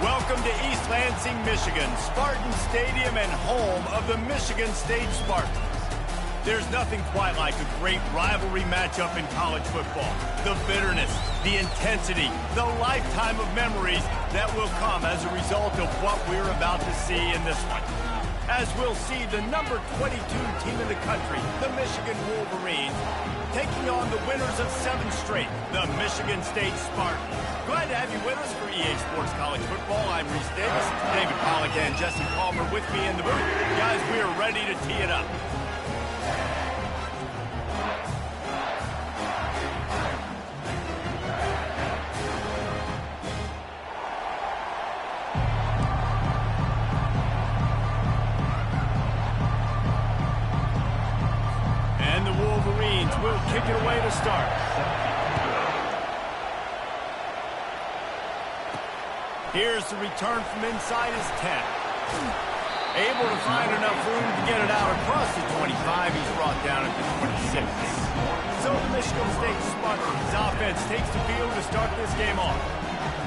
Welcome to East Lansing, Michigan, Spartan Stadium and home of the Michigan State Spartans. There's nothing quite like a great rivalry matchup in college football. The bitterness, the intensity, the lifetime of memories that will come as a result of what we're about to see in this one. As we'll see the number 22 team in the country, the Michigan Wolverines, taking on the winners of 7 straight, the Michigan State Spartans. Glad to have you with us for EA Sports College Football. I'm Reese Davis, David Pollack and Jesse Palmer with me in the booth. Guys, we are ready to tee it up. And the Wolverines will kick it away to start. Here's the return from inside his 10. Able to find enough room to get it out across the 25. He's brought down at the 26. So the Michigan State Spartans offense takes the field to start this game off.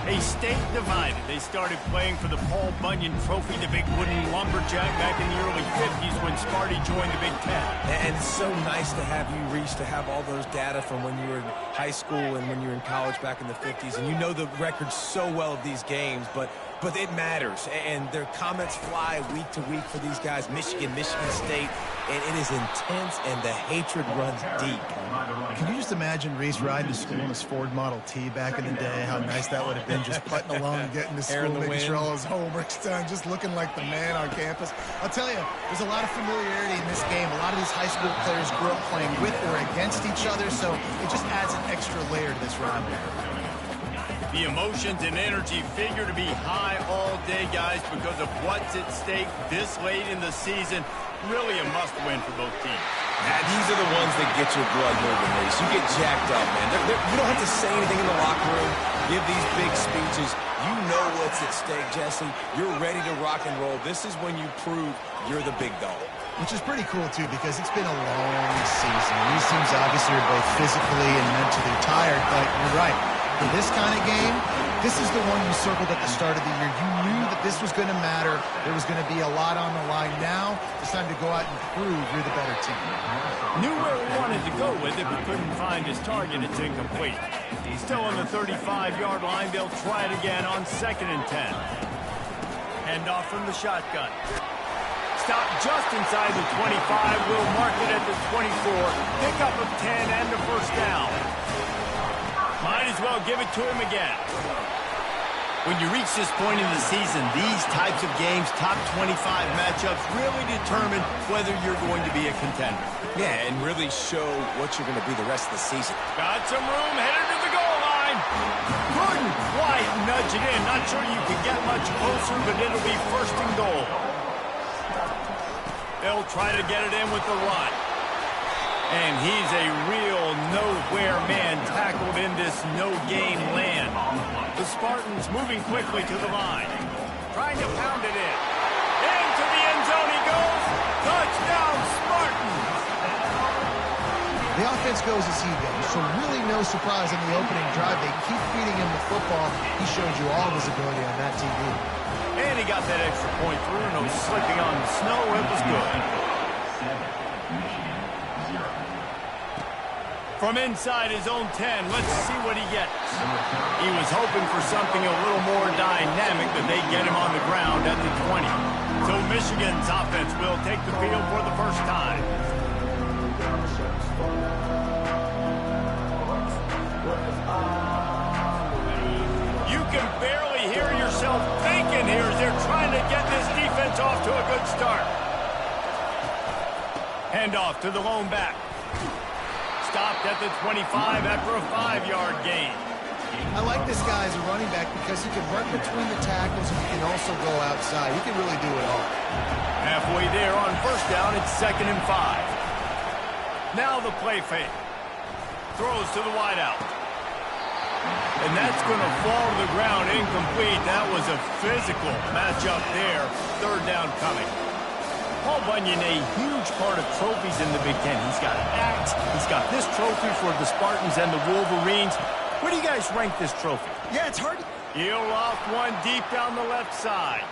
A state divided. They started playing for the Paul Bunyan Trophy, the big wooden lumberjack, back in the early 50s when Sparty joined the Big Ten. And it's so nice to have you, Reese, to have all those data from when you were in high school and when you were in college back in the 50s. And you know the records so well of these games, but it matters. And their comments fly week to week for these guys, Michigan State. And it is intense, and the hatred runs deep. Can you just imagine Reese riding to school in his Ford Model T back in the day? How nice that would have been, just putting along and getting to school, making sure all his homework's done, just looking like the man on campus. I'll tell you, there's a lot of familiarity in this game. A lot of these high school players grew up playing with or against each other, so it just adds an extra layer to this rivalry. The emotions and energy figure to be high all day, guys, because of what's at stake this late in the season. Really a must-win for both teams. These are the ones that get your blood moving, Reese. You get jacked up, man. You don't have to say anything in the locker room, give these big speeches. You know what's at stake, Jesse. You're ready to rock and roll. This is when you prove you're the big dog. Which is pretty cool, too, because it's been a long season. These teams obviously are both physically and mentally tired, but you're right. For this kind of game, this is the one you circled at the start of the year. You knew that this was going to matter. There was going to be a lot on the line. Now, it's time to go out and prove you're the better team. Knew where he wanted to go with it, but couldn't find his target. It's incomplete. He's still on the 35-yard line. They'll try it again on 2nd and 10. Hand off from the shotgun. Stop just inside the 25. We'll mark it at the 24. Pickup of 10 and a first down. Might as well give it to him again. When you reach this point in the season, these types of games, top 25 matchups, really determine whether you're going to be a contender. Yeah, and really show what you're going to be the rest of the season. Got some room, headed to the goal line. Couldn't quite nudge it in. Not sure you can get much closer, but it'll be 1st and goal. They'll try to get it in with the run. And he's a real nowhere man tackled in this no-game land. The Spartans moving quickly to the line. Trying to pound it in. Into the end zone he goes. Touchdown, Spartans! The offense goes as he goes, so really no surprise in the opening drive. They keep feeding him the football. He showed you all of his ability on that TV. And he got that extra point through. No slipping on the snow. It was good. From inside his own 10, let's see what he gets. He was hoping for something a little more dynamic, but they get him on the ground at the 20. So Michigan's offense will take the field for the first time. You can barely hear yourself thinking here as they're trying to get this defense off to a good start. Handoff to the lone back. Stopped at the 25 after a 5-yard gain. I like this guy as a running back because he can run between the tackles and he can also go outside. He can really do it all. Halfway there on 1st down, it's 2nd and 5. Now the play fake. Throws to the wideout. And that's going to fall to the ground incomplete. That was a physical matchup there. 3rd down coming. Paul Bunyan, a huge part of trophies in the Big Ten. He's got an axe. He's got this trophy for the Spartans and the Wolverines. Where do you guys rank this trophy? Yeah, it's hard He'll loft one deep down the left side.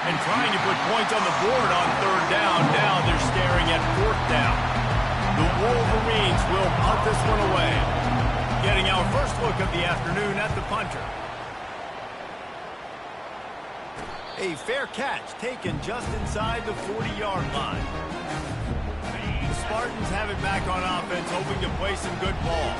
And trying to put points on the board on third down. Now they're staring at fourth down. The Wolverines will punt this one away. Getting our first look of the afternoon at the punter. A fair catch taken just inside the 40-yard line. The Spartans have it back on offense, hoping to play some good ball.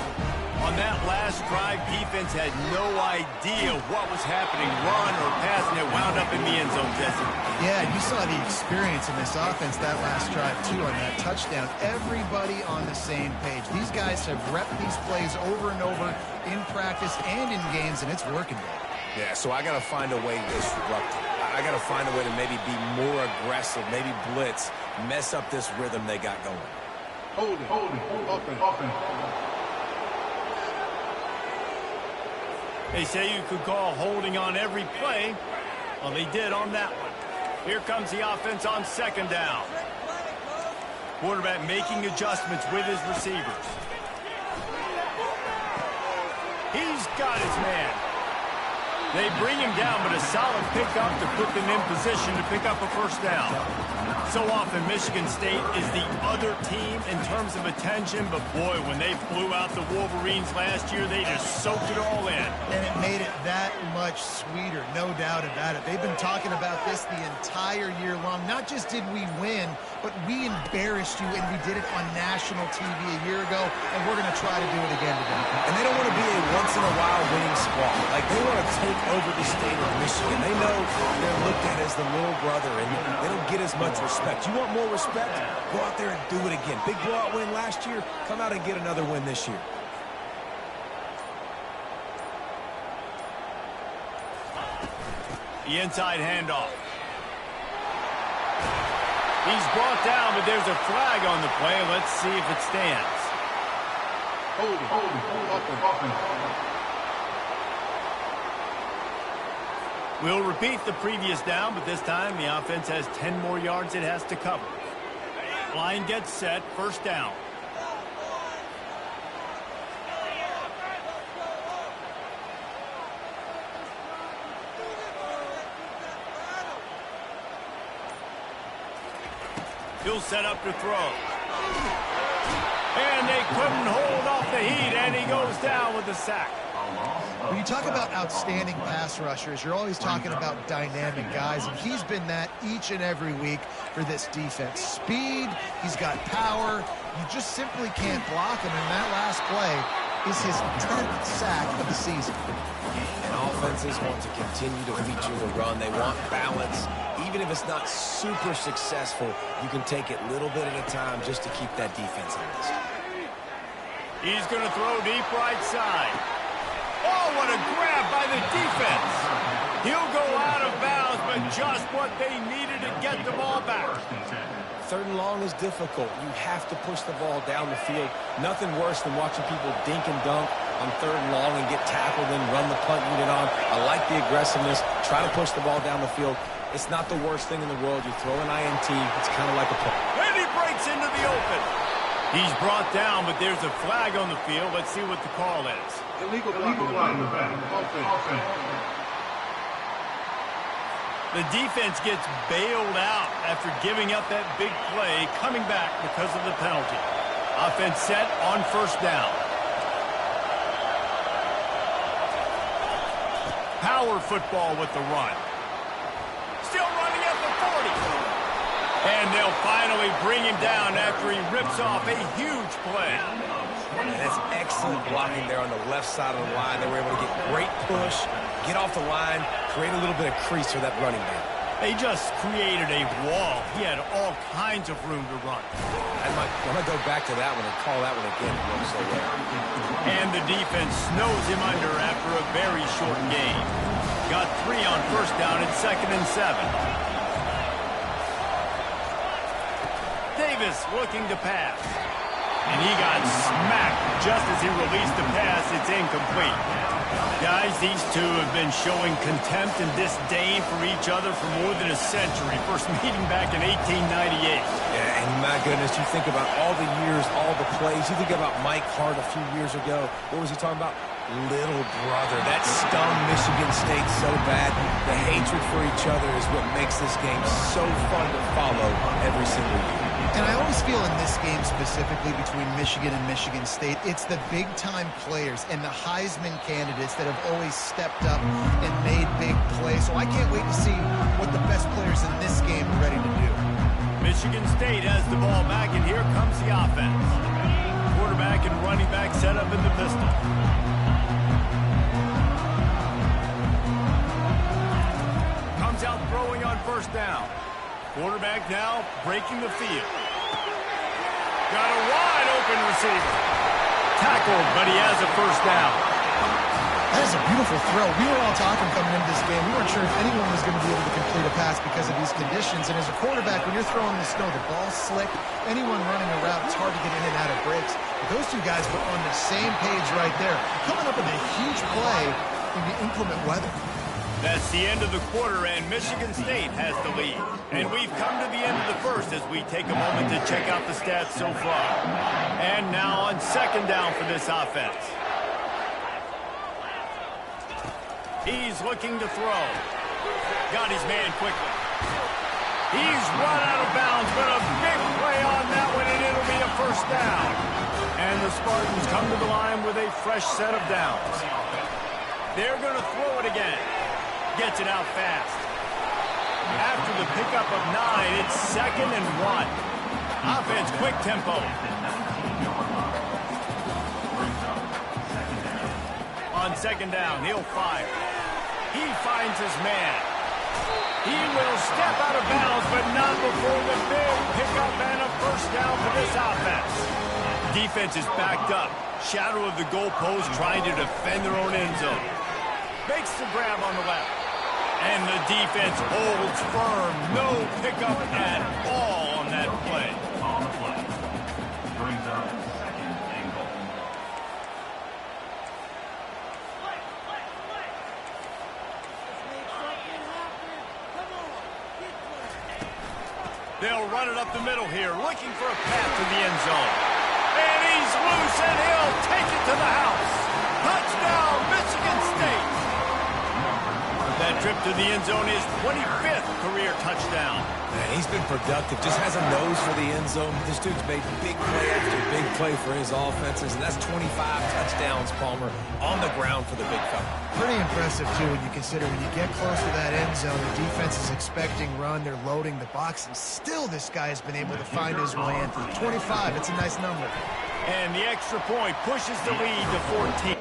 On that last drive, defense had no idea what was happening, run or pass, and it wound up in the end zone, Jesse. Yeah, you saw the experience in this offense that last drive, too, on that touchdown. Everybody on the same page. These guys have repped these plays over and over in practice and in games, and it's working, Dave. Yeah, so I got to find a way to disrupt it. I got to find a way to maybe be more aggressive, maybe blitz, mess up this rhythm they got going. Hold it, open. They say you could call holding on every play. Well, they did on that one. Here comes the offense on second down. Quarterback making adjustments with his receivers. He's got his man. They bring him down, but a solid pickup to put them in position to pick up a first down. So often, Michigan State is the other team in terms of attention, but boy, when they blew out the Wolverines last year, they just soaked it all in. And it made it that much sweeter, no doubt about it. They've been talking about this the entire year long. Not just did we win, but we embarrassed you, and we did it on national TV a year ago, and we're going to try to do it again today. And they don't want to be a once-in-a-while winning squad. Like, they want to take over the state of Michigan. They know they're looked at as the little brother, and they don't get as much respect. You want more respect? Go out there and do it again. Big blowout win last year. Come out and get another win this year. The inside handoff. He's brought down, but there's a flag on the play. Let's see if it stands. Hold it, open. We'll repeat the previous down, but this time the offense has 10 more yards it has to cover. Line gets set, first down. He'll set up to throw. And they couldn't hold off the heat, and he goes down with the sack. When you talk about outstanding pass rushers, you're always talking about dynamic guys, and he's been that each and every week for this defense. Speed, he's got power. You just simply can't block him, and that last play is his 10th sack of the season. And offenses want to continue to feature the run. They want balance. Even if it's not super successful, you can take it little bit at a time just to keep that defense honest. He's going to throw deep right side. Oh, what a grab by the defense. He'll go out of bounds, but just what they needed to get the ball back. Third and long is difficult. You have to push the ball down the field. Nothing worse than watching people dink and dunk on third and long and get tackled and run the punt unit on. I like the aggressiveness. Try to push the ball down the field. It's not the worst thing in the world. You throw an INT, it's kind of like a punt. And he breaks into the open. He's brought down, but there's a flag on the field. Let's see what the call is. Illegal blocking. The defense gets bailed out after giving up that big play, coming back because of the penalty. Offense set on first down. Power football with the run. Still running at the 40. And they'll finally bring him down after he rips off a huge play. And that's excellent blocking there on the left side of the line. They were able to get great push, get off the line, create a little bit of crease for that running back. They just created a wall. He had all kinds of room to run. I'm going to go back to that one and call that one again. It worked so well. And the defense snows him under after a very short game. Got 3 on first down at 2nd and 7. Davis looking to pass. And he got smacked just as he released the pass. It's incomplete. Guys, these two have been showing contempt and disdain for each other for more than a century. First meeting back in 1898. Yeah, and my goodness, you think about all the years, all the plays. You think about Mike Hart a few years ago. What was he talking about? little brother. That stung Michigan State so bad. The hatred for each other is what makes this game so fun to follow every single year. And I always feel in this game specifically between Michigan and Michigan State, it's the big-time players and the Heisman candidates that have always stepped up and made big plays. So I can't wait to see what the best players in this game are ready to do. Michigan State has the ball back, and here comes the offense. Quarterback and running back set up in the pistol. Comes out throwing on first down. Quarterback now breaking the field. Got a wide open receiver. Tackled, but he has a first down. That is a beautiful throw. We were all talking coming into this game. We weren't sure if anyone was going to be able to complete a pass because of these conditions. And as a quarterback, when you're throwing in the snow, the ball's slick. Anyone running a route, it's hard to get in and out of breaks. But those two guys were on the same page right there, coming up with a huge play in the inclement weather. That's the end of the quarter, and Michigan State has the lead. And we've come to the end of the first as we take a moment to check out the stats so far. And now on second down for this offense. He's looking to throw. Got his man quickly. He's run out of bounds, but a big play on that one, and it'll be a first down. And the Spartans come to the line with a fresh set of downs. They're going to throw it again. Gets it out fast. After the pickup of 9, it's 2nd and 1. Offense, quick tempo. On second down, he'll fire. He finds his man. He will step out of bounds, but not before the big pickup and a first down for this offense. Defense is backed up. Shadow of the goalpost trying to defend their own end zone. Makes the grab on the left. And the defense holds firm. No pickup at all on that play. On the play. Brings up 2nd and goal. They'll run it up the middle here, looking for a path to the end zone. And he's loose, and he'll take it to the house. Touchdown, Michigan State. That trip to the end zone is 25th career touchdown. Man, he's been productive, just has a nose for the end zone. This dude's made big play after big play for his offenses, and that's 25 touchdowns, Palmer, on the ground for the big fella. Pretty impressive, too, when you consider when you get close to that end zone, the defense is expecting run, they're loading the box, and still this guy has been able to find his way in. 25, it's a nice number. And the extra point pushes the lead to 14.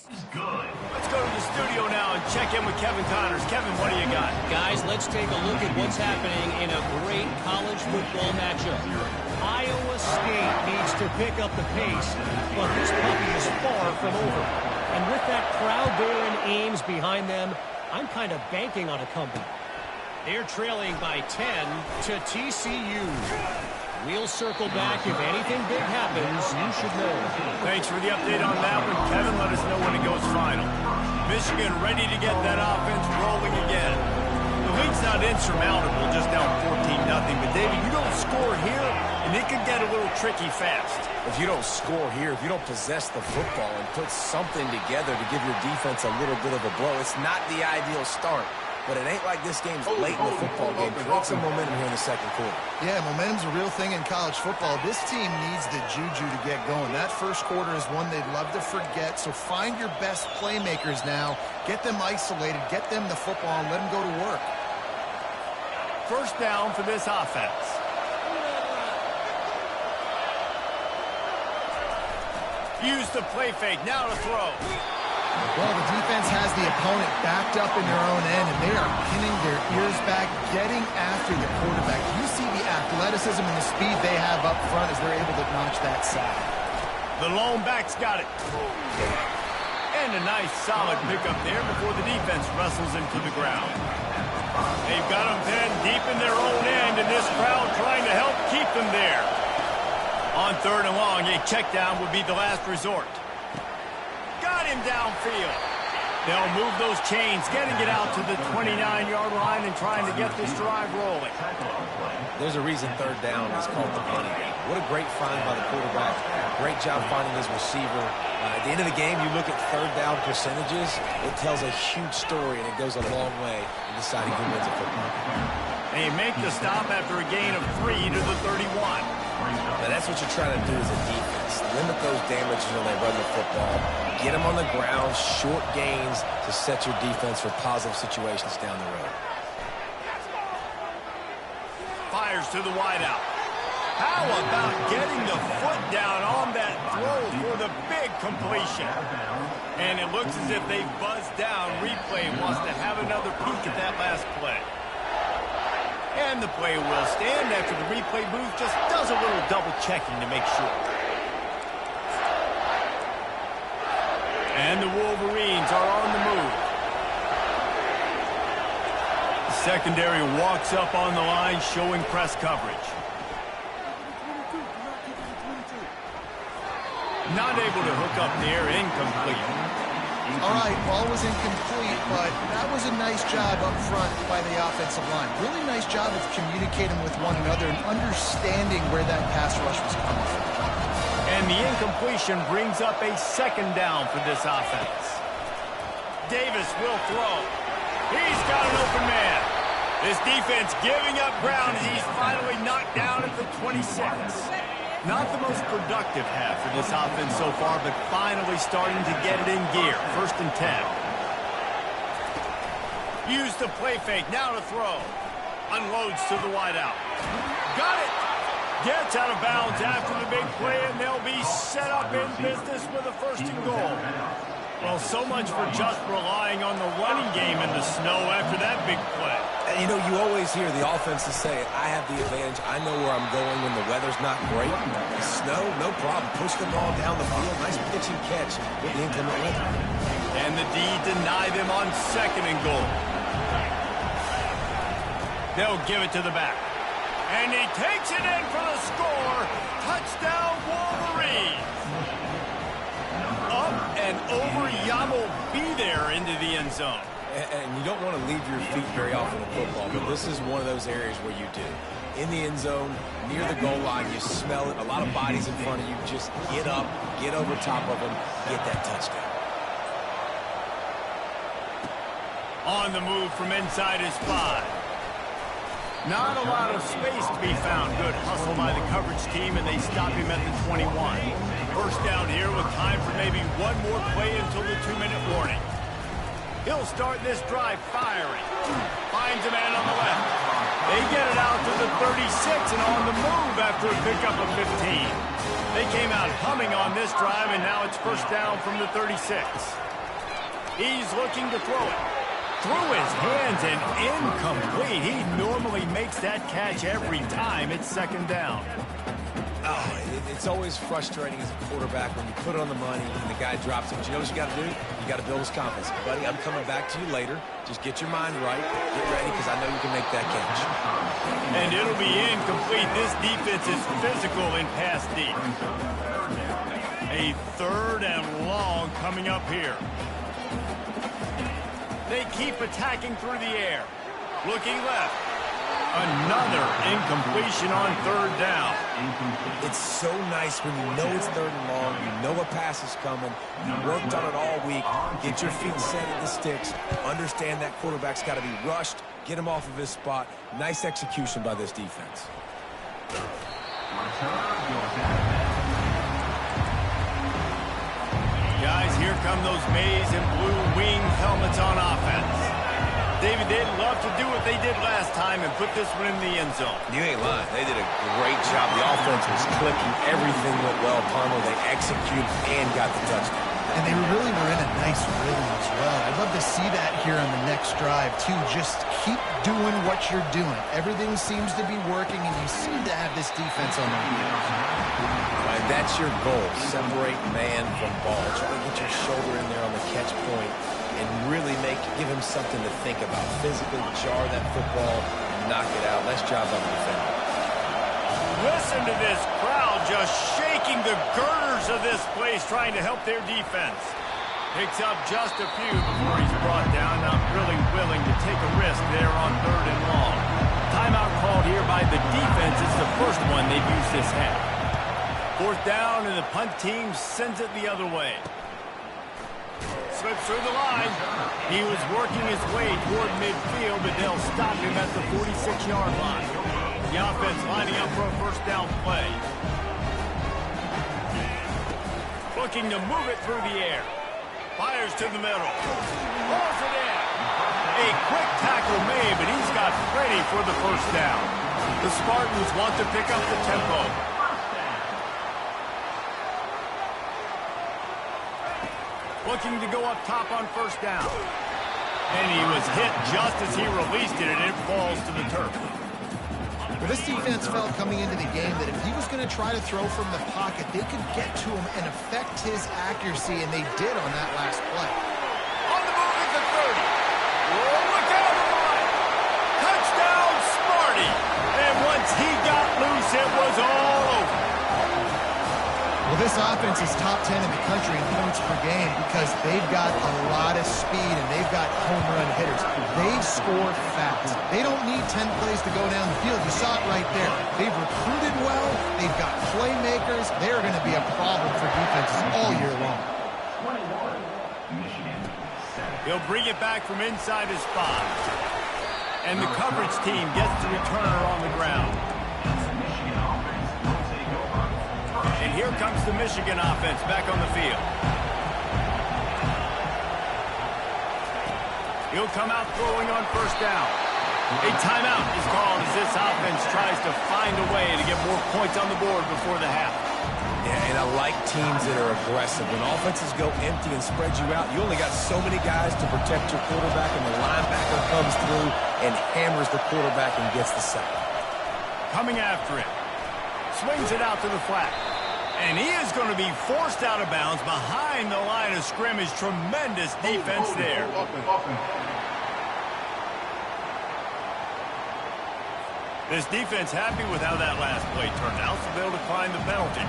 Is good. Let's go to the studio now and check in with Kevin Connors. Kevin, what do you got? Guys, let's take a look at what's happening in a great college football matchup. Iowa State needs to pick up the pace, but this puppy is far from over. And with that crowd there in Ames behind them, I'm kind of banking on a comeback. They're trailing by 10 to TCU. We'll circle back. If anything big happens, you should know. Thanks for the update on that one, Kevin. Let us know when it goes final. Michigan ready to get that offense rolling again. The lead's not insurmountable, just down 14-0. But, David, you don't score here, and it could get a little tricky fast. If you don't score here, if you don't possess the football and put something together to give your defense a little bit of a blow, it's not the ideal start. But it ain't like this game's late in the football game. Create some momentum here in the second quarter. Yeah, momentum's a real thing in college football. This team needs the juju to get going. That first quarter is one they'd love to forget. So find your best playmakers now. Get them isolated. Get them the football and let them go to work. First down for this offense. Use the play fake. Now to throw. Well, the defense has the opponent backed up in their own end, and they are pinning their ears back, getting after the quarterback. You see the athleticism and the speed they have up front as they're able to notch that sack. The lone back's got it. And a nice solid pickup there before the defense wrestles him to the ground. They've got him pinned deep in their own end, and this crowd trying to help keep them there. On 3rd and long, a check down would be the last resort. Got him downfield. They'll move those chains, getting it out to the 29-yard line and trying to get this drive rolling. There's a reason 3rd down is called the money game. What a great find by the quarterback. Great job finding his receiver. At the end of the game, you look at 3rd down percentages. It tells a huge story, and it goes a long way in deciding who wins a football. They make the stop after a gain of 3 to the 31. Now that's what you're trying to do as a defense. Limit those damages when they run the football. Get them on the ground, short gains to set your defense for positive situations down the road. Fires to the wideout. How about getting the foot down on that throw for the big completion? And it looks as if they buzzed down. Replay wants to have another peek at that last play. And the play will stand after the replay booth just does a little double checking to make sure. And the Wolverines are on the move. The secondary walks up on the line, showing press coverage. Not able to hook up there, incomplete. All right, ball was incomplete, but that was a nice job up front by the offensive line. Really nice job of communicating with one another and understanding where that pass rush was coming from. And the incompletion brings up a 2nd down for this offense. Davis will throw. He's got an open man. This defense giving up ground as he's finally knocked down at the 26. Not the most productive half for this offense so far, but finally starting to get it in gear. 1st and 10. Use the play fake. Now to throw. Unloads to the wideout. Got it. Gets out of bounds after the big play, and they'll be set up in business with a 1st and goal. Well, so much for just relying on the running game in the snow after that big play. And, you know, you always hear the offenses say, I have the advantage. I know where I'm going when the weather's not great. The snow, no problem. Push the ball down the field. Nice pitch and catch with the inclement weather. And the D deny them on 2nd and goal. They'll give it to the back. And he takes it in for the score. Touchdown, Wolverines. Up and over, Yamo be there into the end zone. And you don't want to leave your feet very often in football, but this is one of those areas where you do. In the end zone, near the goal line, you smell it. A lot of bodies in front of you. Just get up, get over top of them, get that touchdown. On the move from inside his 5. Not a lot of space to be found. Good hustle by the coverage team, and they stop him at the 21. 1st down here with time for maybe one more play until the 2-minute warning. He'll start this drive firing. Finds a man on the left. They get it out to the 36 and on the move after a pickup of 15. They came out humming on this drive, and now it's first down from the 36. He's looking to throw it. Through his hands and incomplete. He normally makes that catch every time. It's second down. Oh, it's always frustrating as a quarterback when you put it on the money and the guy drops it. But you know what you got to do? You got to build his confidence. Buddy, I'm coming back to you later. Just get your mind right. Get ready, because I know you can make that catch. And it'll be incomplete. This defense is physical in pass deep. A third and long coming up here. They keep attacking through the air. Looking left. Another incompletion on third down. It's so nice when you know it's third and long, you know a pass is coming, you worked on it all week, get your feet set at the sticks, understand that quarterback's got to be rushed, get him off of his spot. Nice execution by this defense. Guys, here come those maize and blue wing helmets on offense. David, they'd love to do what they did last time and put this one in the end zone. You ain't lying. They did a great job. The offense was clicking. Everything went well. Palmer, they executed and got the touchdown. And they really were in a nice rhythm as well. I'd love to see that here on the next drive, too. Just keep doing what you're doing. Everything seems to be working, and you seem to have this defense on their heels. And that's your goal. Separate man from ball. Try to get your shoulder in there on the catch point and really give him something to think about. Physically jar that football and knock it out. Nice job on the defender. Listen to this crowd just shaking the girders of this place, trying to help their defense. Picks up just a few before he's brought down. Not really willing to take a risk there on third and long. Timeout called here by the defense. It's the first one they've used this half. Fourth down, and the punt team sends it the other way. Slips through the line. He was working his way toward midfield, but they'll stop him at the 46-yard line. The offense lining up for a first down play. Looking to move it through the air. Fires to the middle. Pulls it in. A quick tackle made, but he's got plenty for the first down. The Spartans want to pick up the tempo. Looking to go up top on first down. And he was hit just as he released it, and it falls to the turf. Well, this defense felt coming into the game that if he was going to try to throw from the pocket, they could get to him and affect his accuracy, and they did on that last play. On the move at the 30. Oh, look out the line. Touchdown, Sparty. And once he got loose, it was all over. Well, this offense is top 10 in the country in points per game because they've got a lot of speed and they've got home run hitters. They score fast. They don't need 10 plays to go down the field. You saw it right there. They've recruited well. They've got playmakers. They're going to be a problem for defenses all year long. He'll bring it back from inside his spot. And the coverage team gets the returner on the ground. And here comes the Michigan offense back on the field. He'll come out throwing on first down. A timeout is called as this offense tries to find a way to get more points on the board before the half. Yeah, and I like teams that are aggressive. When offenses go empty and spread you out, you only got so many guys to protect your quarterback, and the linebacker comes through and hammers the quarterback and gets the sack. Coming after it. Swings it out to the flat. And he is going to be forced out of bounds behind the line of scrimmage. Tremendous defense there. This defense happy with how that last play turned out, so they'll decline the penalty.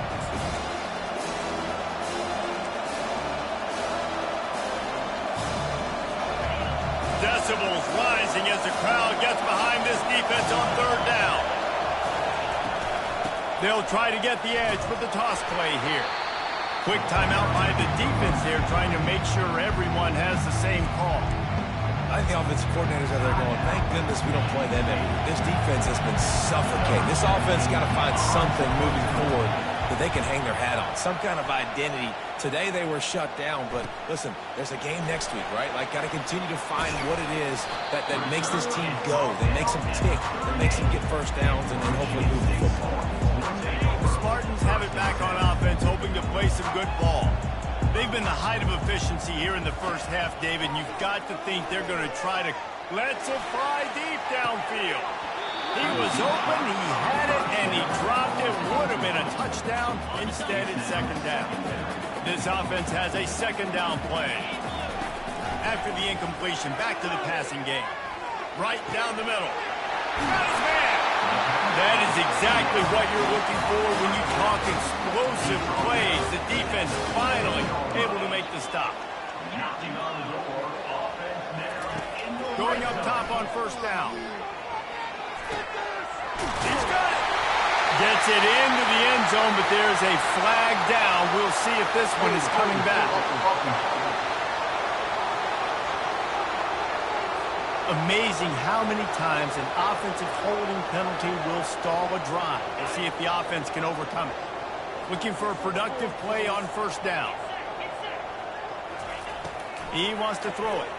Decibels rising as the crowd gets behind this defense on third down. They'll try to get the edge with the toss play here. Quick timeout by the defense there, trying to make sure everyone has the same call. I think the offensive coordinators are there going, thank goodness we don't play them every week. This defense has been suffocating. This offense got to find something moving forward that they can hang their hat on, some kind of identity. Today they were shut down, but listen, there's a game next week, right? Like, got to continue to find what it is that makes this team go, that makes them tick, that makes them get first downs, and then hopefully move the football. The Spartans have it back on offense, hoping to play some good ball. They've been the height of efficiency here in the first half, David, and you've got to think they're going to try to let's it fly deep downfield. He was open, he had it, and he dropped it. Would have been a touchdown. Instead, it's second down. This offense has a second down play. After the incompletion, back to the passing game. Right down the middle. Got his man. That is exactly what you're looking for when you talk explosive plays. The defense finally able to make the stop. Going up top on first down. He's got it. Gets it into the end zone, but there's a flag down. We'll see if this one is coming back. Amazing how many times an offensive holding penalty will stall a drive. We'll see if the offense can overcome it. Looking for a productive play on first down. He wants to throw it.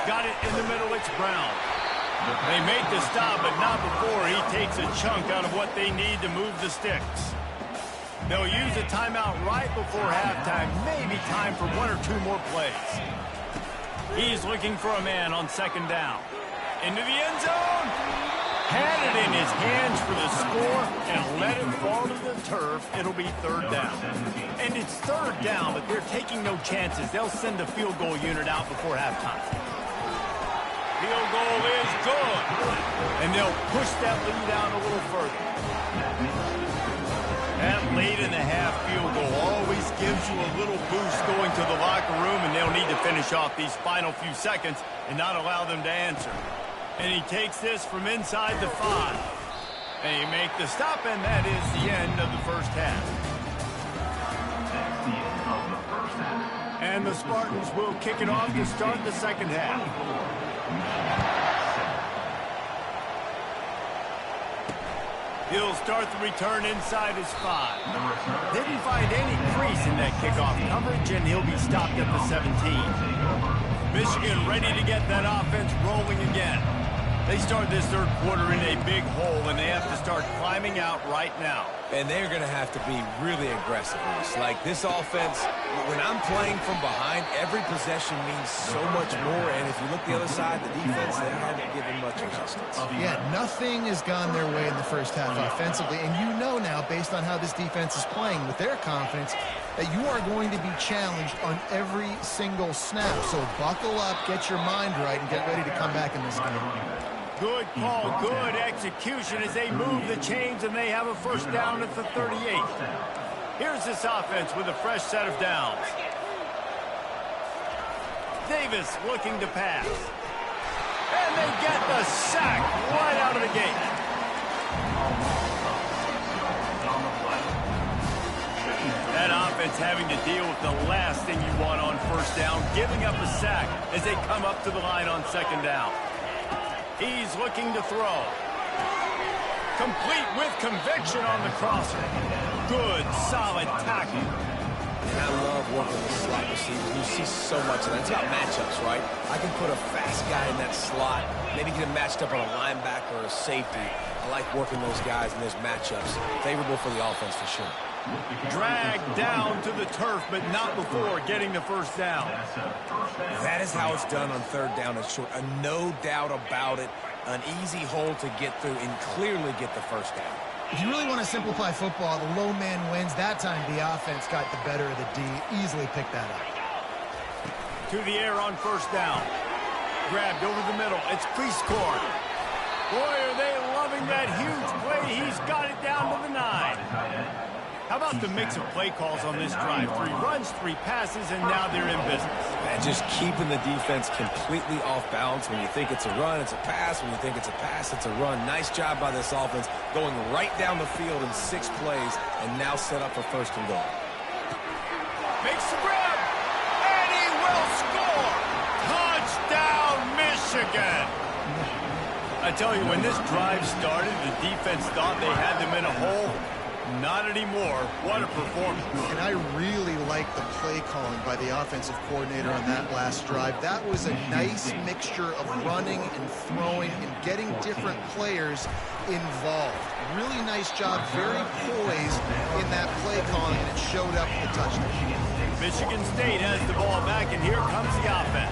Got it in the middle. It's Brown. They make the stop, but not before he takes a chunk out of what they need to move the sticks. They'll use a timeout right before halftime. Maybe time for one or two more plays. He's looking for a man on second down. Into the end zone. Had it in his hands for the score and let it fall to the turf. It'll be third down. And it's third down, but they're taking no chances. They'll send a field goal unit out before halftime. Field goal is good. And they'll push that lead out a little further. That late in the half field goal always gives you a little boost going to the locker room, and they'll need to finish off these final few seconds and not allow them to answer. And he takes this from inside the 5. And he make the stop, and that is the end of the first half. And the Spartans will kick it off to start the second half. He'll start the return inside his 5. Didn't find any crease in that kickoff coverage, and he'll be stopped at the 17. Michigan ready to get that offense rolling again. They start this third quarter in a big hole, and they have to start climbing out right now. And they're going to have to be really aggressive. Like, this offense, when I'm playing from behind, every possession means so much more. And if you look the other side, the defense, they haven't given much resistance. Yeah, nothing has gone their way in the first half offensively. And you know now, based on how this defense is playing with their confidence, that you are going to be challenged on every single snap. So buckle up, get your mind right, and get ready to come back in this game. Good call, good execution as they move the chains, and they have a first down at the 38. Here's this offense with a fresh set of downs. Davis looking to pass. And they get the sack right out of the gate. That offense having to deal with the last thing you want on first down, giving up a sack as they come up to the line on second down. He's looking to throw. Complete with conviction on the crosser. Good, solid tackle. And I love working with slot receivers. You see so much of that. It's about matchups, right? I can put a fast guy in that slot, maybe get him matched up on a linebacker or a safety. I like working those guys in those matchups. Favorable for the offense for sure. Dragged down to the turf, but not before getting the first down. That is how it's done on third down and short. No doubt about it. An easy hole to get through and clearly get the first down. If you really want to simplify football, the low man wins. That time the offense got the better of the D. Easily picked that up. To the air on first down. Grabbed over the middle. It's Priestcorn. Boy, are they loving that huge play. He's got it down to the 9. How about the mix of play calls on this drive? 3 runs, 3 passes, and now they're in business. And just keeping the defense completely off balance. When you think it's a run, it's a pass. When you think it's a pass, it's a run. Nice job by this offense going right down the field in 6 plays and now set up for first and goal. Makes the grab, and he will score. Touchdown, Michigan. I tell you, when this drive started, the defense thought they had them in a hole. Not anymore. What a performance. And I really like the play calling by the offensive coordinator on that last drive. That was a nice mixture of running and throwing and getting different players involved. Really nice job, very poised in that play calling, and it showed up in the touchdown. Michigan State has the ball back, and here comes the offense.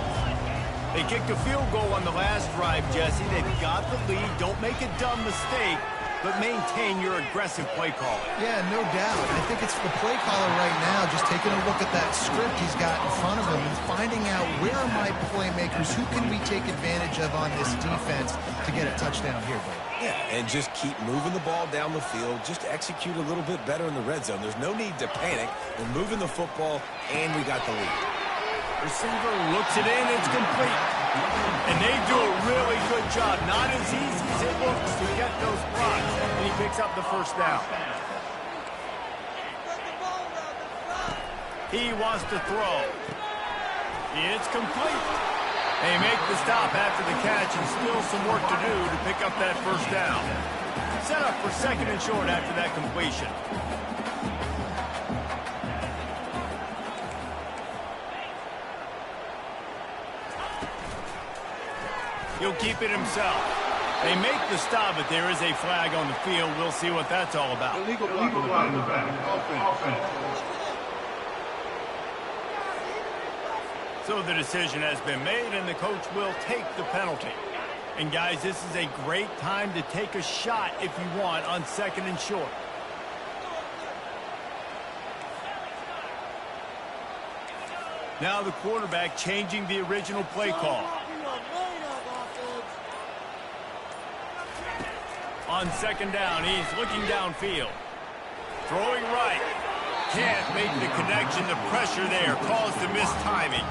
They kicked a field goal on the last drive, Jesse. They've got the lead. Don't make a dumb mistake, but maintain your aggressive play calling. Yeah, no doubt. I think it's the play caller right now just taking a look at that script he's got in front of him and finding out where are my playmakers, who can we take advantage of on this defense to get a touchdown here, buddy. Yeah, and just keep moving the ball down the field. Just execute a little bit better in the red zone. There's no need to panic. We're moving the football, and we got the lead. Receiver looks it in. It's complete. And they do a really good job. Not as easy as it looks to get those blocks. And he picks up the first down. He wants to throw. It's complete. They make the stop after the catch, and still some work to do to pick up that first down. Set up for second and short after that completion. He'll keep it himself. They make the stop, but there is a flag on the field. We'll see what that's all about. Illegal block in the back. Offense. So the decision has been made, and the coach will take the penalty. And, guys, this is a great time to take a shot if you want on second and short. Now the quarterback changing the original play call. On second down, he's looking downfield. Throwing right. Can't make the connection. The pressure there caused the missed timing.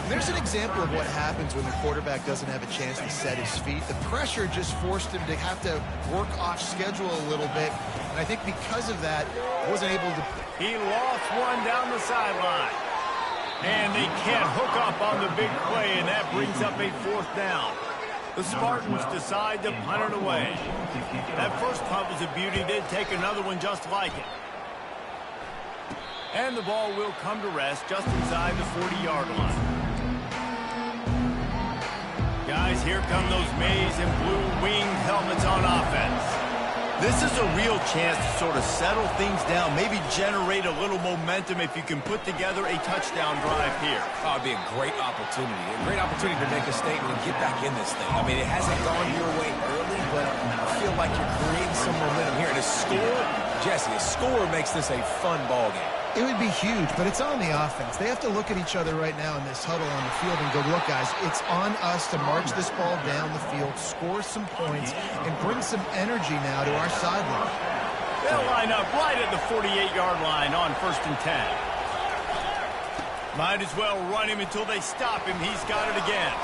There's an example of what happens when the quarterback doesn't have a chance to set his feet. The pressure just forced him to have to work off schedule a little bit. And I think because of that, wasn't able to... He lost one down the sideline. And they can't hook up on the big play, and that brings up a fourth down. The Spartans decide to punt it away. That first punt was a beauty. They'd take another one just like it. And the ball will come to rest just inside the 40-yard line. Guys, here come those maize and blue winged helmets on offense. This is a real chance to sort of settle things down, maybe generate a little momentum if you can put together a touchdown drive here. Oh, it'd be a great opportunity to make a statement and get back in this thing. I mean, it hasn't gone your way early, but I feel like you're creating some momentum here. And a score, Jesse, a score makes this a fun ball game. It would be huge, but it's on the offense. They have to look at each other right now in this huddle on the field and go, look, guys, it's on us to march this ball down the field, score some points, and bring some energy now to our sideline. They'll line up right at the 48-yard line on 1st and 10. Might as well run him until they stop him. He's got it again.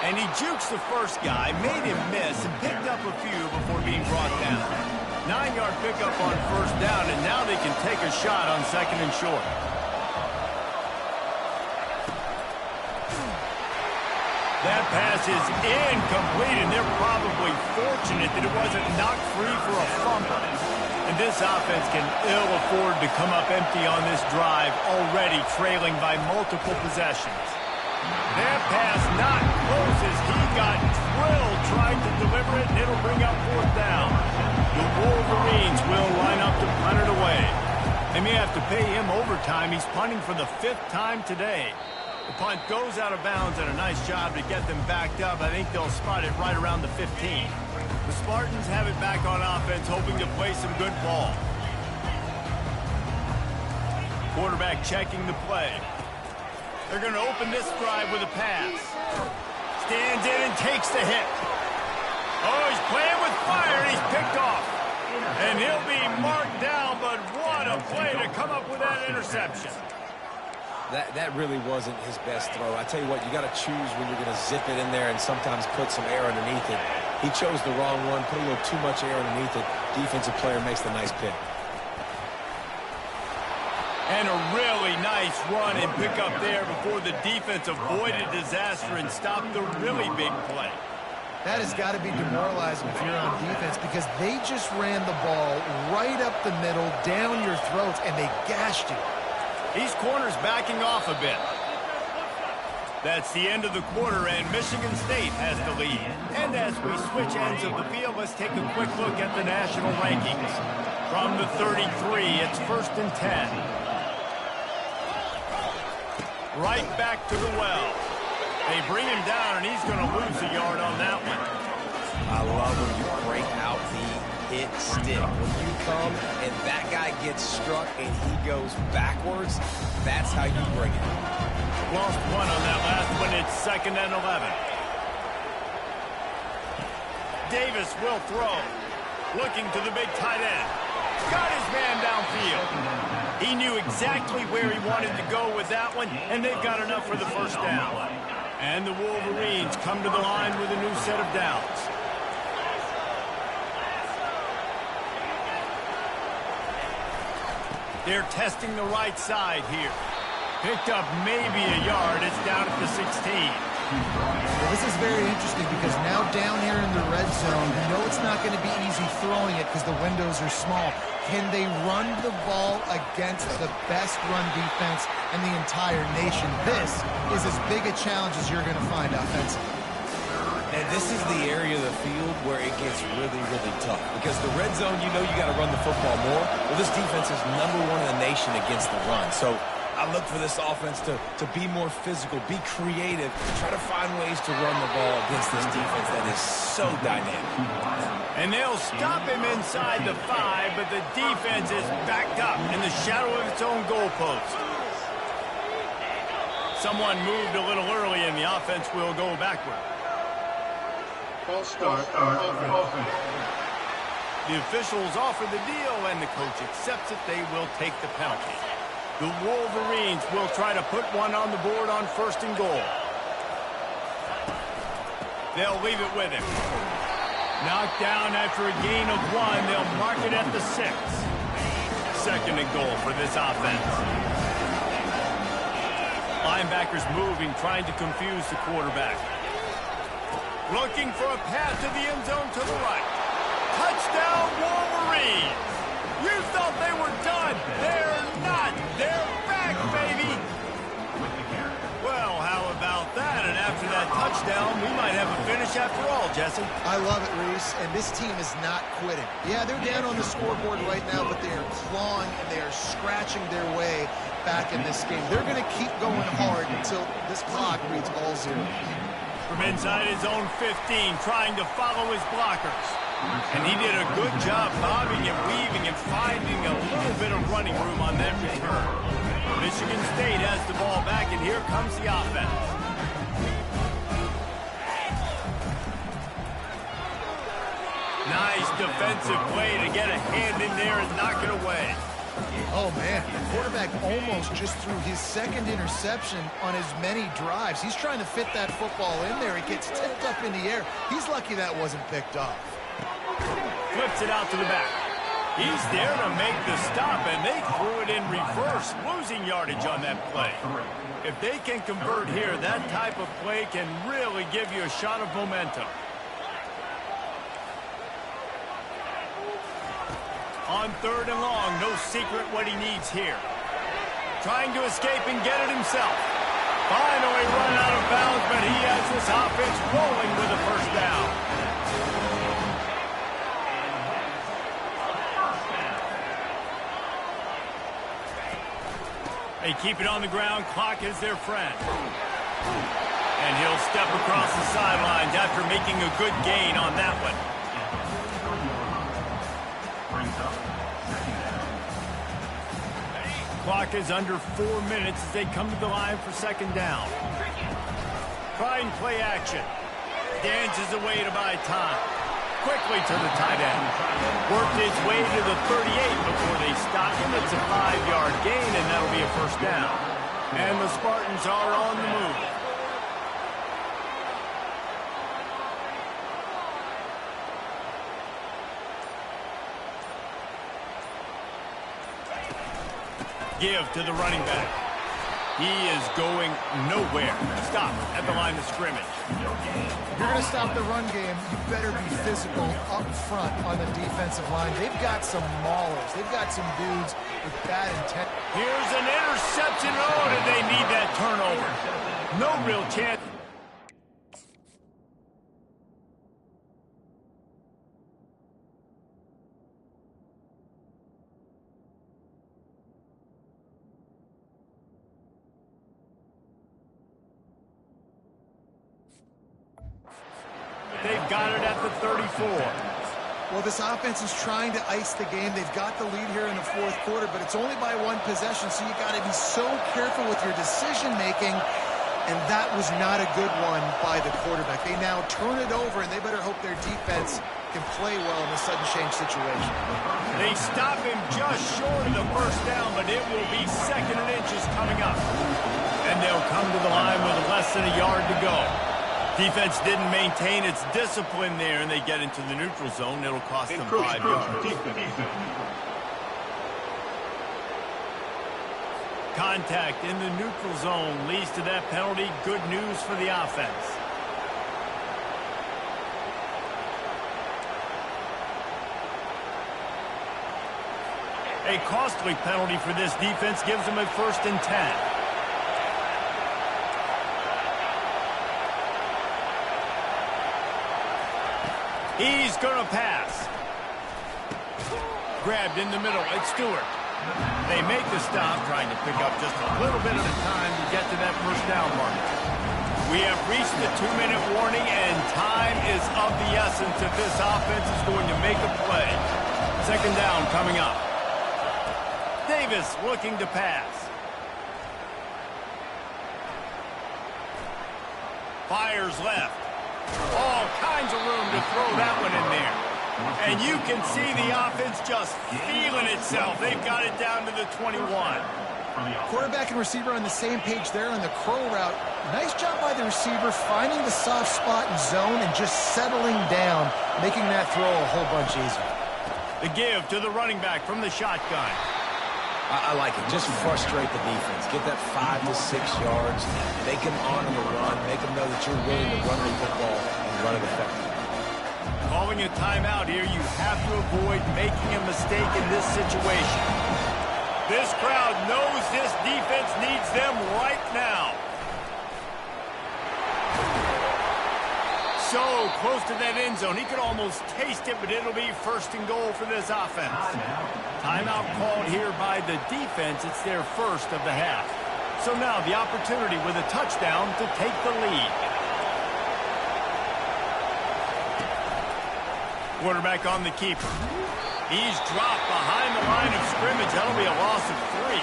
And he jukes the first guy, made him miss, and picked up a few before being brought down. 9-yard pickup on first down, and now they can take a shot on second and short. That pass is incomplete, and they're probably fortunate that it wasn't knocked free for a fumble. And this offense can ill afford to come up empty on this drive, already trailing by multiple possessions. That pass not close as he got drilled trying to deliver it, and it'll bring up fourth down. The Wolverines will line up to punt it away. They may have to pay him overtime. He's punting for the 5th time today. The punt goes out of bounds, and a nice job to get them backed up. I think they'll spot it right around the 15. The Spartans have it back on offense, hoping to play some good ball. Quarterback checking the play. They're going to open this drive with a pass. Stands in and takes the hit. Oh, he's playing with fire, and he's picked off. And he'll be marked down, but what a play to come up with that interception. That really wasn't his best throw. I tell you what, you got to choose when you're going to zip it in there and sometimes put some air underneath it. He chose the wrong one, put a little too much air underneath it. Defensive player makes the nice pick. And a really nice run and pick up there before the defense avoided disaster and stopped the really big play. That has got to be demoralizing if you're on defense because they just ran the ball right up the middle, down your throats, and they gashed you. These corners backing off a bit. That's the end of the quarter, and Michigan State has the lead. And as we switch ends of the field, let's take a quick look at the national rankings. From the 33, it's 1st and 10. Right back to the well. They bring him down, and he's going to lose a yard on that one. I love when you break out the hit stick. When you come and that guy gets struck and he goes backwards, that's how you bring it. Lost one on that last one. It's 2nd and 11. Davis will throw. Looking to the big tight end. Got his man downfield. He knew exactly where he wanted to go with that one, and they've got enough for the first down. And the Wolverines come to the line with a new set of downs. They're testing the right side here. Picked up maybe a yard. It's down at the 16. Well, this is very interesting because now down here in the red zone, you know it's not going to be easy throwing it because the windows are small. Can they run the ball against the best run defense in the entire nation? This is as big a challenge as you're going to find offensively. And this is the area of the field where it gets really, really tough. Because the red zone, you know you got to run the football more. Well, this defense is #1 in the nation against the run. So I look for this offense to be more physical, be creative, try to find ways to run the ball against this defense that is so dynamic. And they'll stop him inside the 5, but the defense is backed up in the shadow of its own goalpost. Someone moved a little early, and the offense will go backward. False start. Offense. The officials offer the deal, and the coach accepts it. They will take the penalty. The Wolverines will try to put one on the board on 1st and goal. They'll leave it with him. Knocked down after a gain of 1. They'll mark it at the 6. 2nd and goal for this offense. Linebackers moving, trying to confuse the quarterback. Looking for a pass to the end zone to the right. Touchdown, Wolverines! You thought they were done. They're not. They're back, baby. Well, how about that? And after that touchdown, we might have a finish after all, Jesse. I love it, Reese, and this team is not quitting. Yeah, they're down on the scoreboard right now, but they are clawing and they are scratching their way back in this game. They're going to keep going hard until this clock reads all 0. From inside his own 15, trying to follow his blockers. And he did a good job bobbing and weaving and finding a little bit of running room on that return. Michigan State has the ball back, and here comes the offense. Nice defensive play to get a hand in there and knock it away. Oh, man, the quarterback almost just threw his 2nd interception on as many drives. He's trying to fit that football in there. It gets tipped up in the air. He's lucky that wasn't picked off. Flips it out to the back. He's there to make the stop, and they threw it in reverse, losing yardage on that play. If they can convert here, that type of play can really give you a shot of momentum. On 3rd and long, no secret what he needs here. Trying to escape and get it himself. Finally run out of bounds, but he has this offense rolling with a first down. They keep it on the ground. Clock is their friend. And he'll step across the sidelines after making a good gain on that one. Clock is under 4 minutes as they come to the line for 2nd down. Try and play action. Dances away to buy time. Quickly to the tight end. Worked his way to the 38 before they stop him. It's a 5-yard gain, and that'll be a first down. And the Spartans are on the move. Give to the running back. He is going nowhere. Stop at the line of scrimmage. If you're going to stop the run game, you better be physical up front on the defensive line. They've got some maulers. They've got some dudes with bad intent. Here's an interception. Oh, did they need that turnover? No real chance. They've got it at the 34. Well, this offense is trying to ice the game. They've got the lead here in the fourth quarter, but it's only by one possession, so you got to be so careful with your decision-making, and that was not a good one by the quarterback. They now turn it over, and they better hope their defense can play well in a sudden change situation. They stop him just short of the first down, but it will be 2nd and inches coming up. And they'll come to the line with less than a yard to go. Defense didn't maintain its discipline there, and they get into the neutral zone. It'll cost them 5 yards. Contact in the neutral zone leads to that penalty. Good news for the offense. A costly penalty for this defense gives them a 1st and 10. He's going to pass. Grabbed in the middle. It's Stewart. They make the stop, trying to pick up just a little bit at a time to get to that first down mark. We have reached the 2-minute warning, and time is of the essence if this offense is going to make a play. 2nd down coming up. Davis looking to pass. Fires left. All kinds of room to throw that one in there. And you can see the offense just feeling itself. They've got it down to the 21. Quarterback and receiver on the same page there on the curl route. Nice job by the receiver finding the soft spot in zone and just settling down, making that throw a whole bunch easier. The give to the running back from the shotgun. I like it. Just frustrate the defense. Get that 5 to 6 yards. Make them honor the run. Make them know that you're willing to run the football and run it effectively. Calling a timeout here, you have to avoid making a mistake in this situation. This crowd knows this defense needs them right now. So close to that end zone. He could almost taste it, but it'll be 1st and goal for this offense. Timeout called here by the defense. It's their 1st of the half. So now the opportunity with a touchdown to take the lead. Quarterback on the keeper. He's dropped behind the line of scrimmage. That'll be a loss of 3.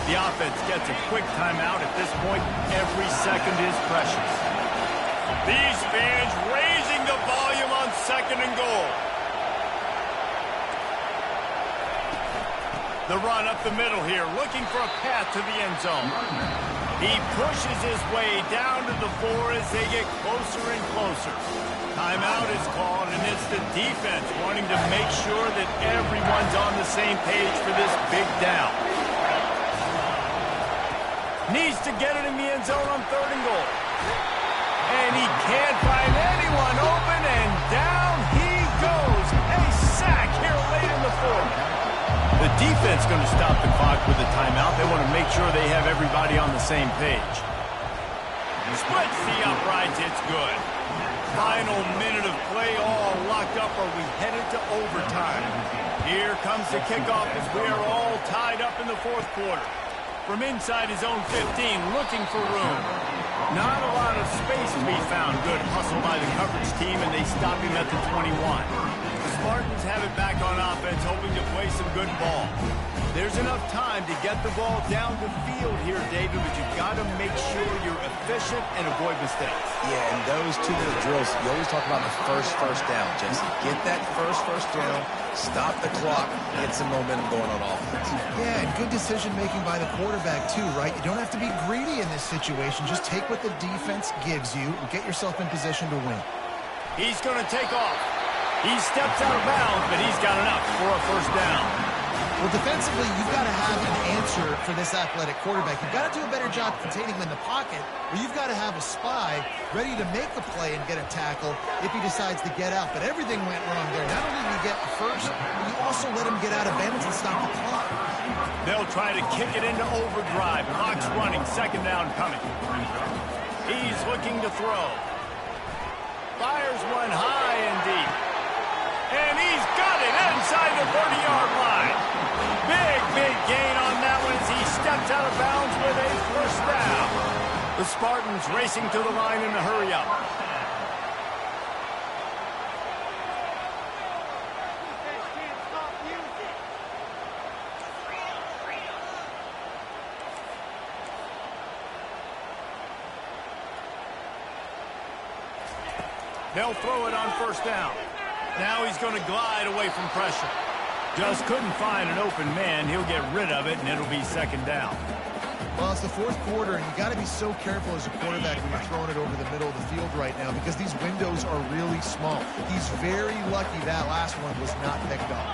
The offense gets a quick timeout. At this point, every second is precious. These fans raising the volume on 2nd and goal. The run up the middle here, looking for a path to the end zone. He pushes his way down to the 4 as they get closer and closer. Timeout is called, and it's the defense wanting to make sure that everyone's on the same page for this big down. Needs to get it in the end zone on 3rd and goal. And he can't find anyone open, and down he goes. A sack here late in the 4th. The defense going to stop the clock with a timeout. They want to make sure they have everybody on the same page. Splits the uprights. It's good. Final minute of play, all locked up. Are we headed to overtime? Here comes the kickoff as we are all tied up in the 4th quarter. From inside his own 15, looking for room. Not a lot of space to be found. Good hustle by the coverage team, and they stop him at the 21. The Spartans have it back on offense, hoping to play some good ball. There's enough time to get the ball down the field here, David, but you've got to make sure you're efficient and avoid mistakes. Yeah, and those 2-minute drills, you always talk about the first down, Jesse. Get that first down, stop the clock, get some momentum going on offense. Yeah, and good decision-making by the quarterback, too, right? You don't have to be greedy in this situation. Just take what the defense gives you and get yourself in position to win. He's going to take off. He steps out of bounds, but he's got enough for a 1st down. Well, defensively, you've got to have an answer for this athletic quarterback. You've got to do a better job containing him in the pocket, or you've got to have a spy ready to make the play and get a tackle if he decides to get out. But everything went wrong there. Not only did he get the first, but you also let him get out of bounds and stop the clock. They'll try to kick it into overdrive. Clock's running. Second down coming. He's looking to throw. Fires one high and deep. And he's got it inside the 30-yard line. Big gain on that one as he steps out of bounds with a first down. The Spartans racing to the line in a hurry-up. They'll throw it on first down. Now he's going to glide away from pressure. Just couldn't find an open man. He'll get rid of it, and it'll be second down. Well, it's the fourth quarter, and you got to be so careful as a quarterback when you're throwing it over the middle of the field right now because these windows are really small. He's very lucky that last one was not picked up.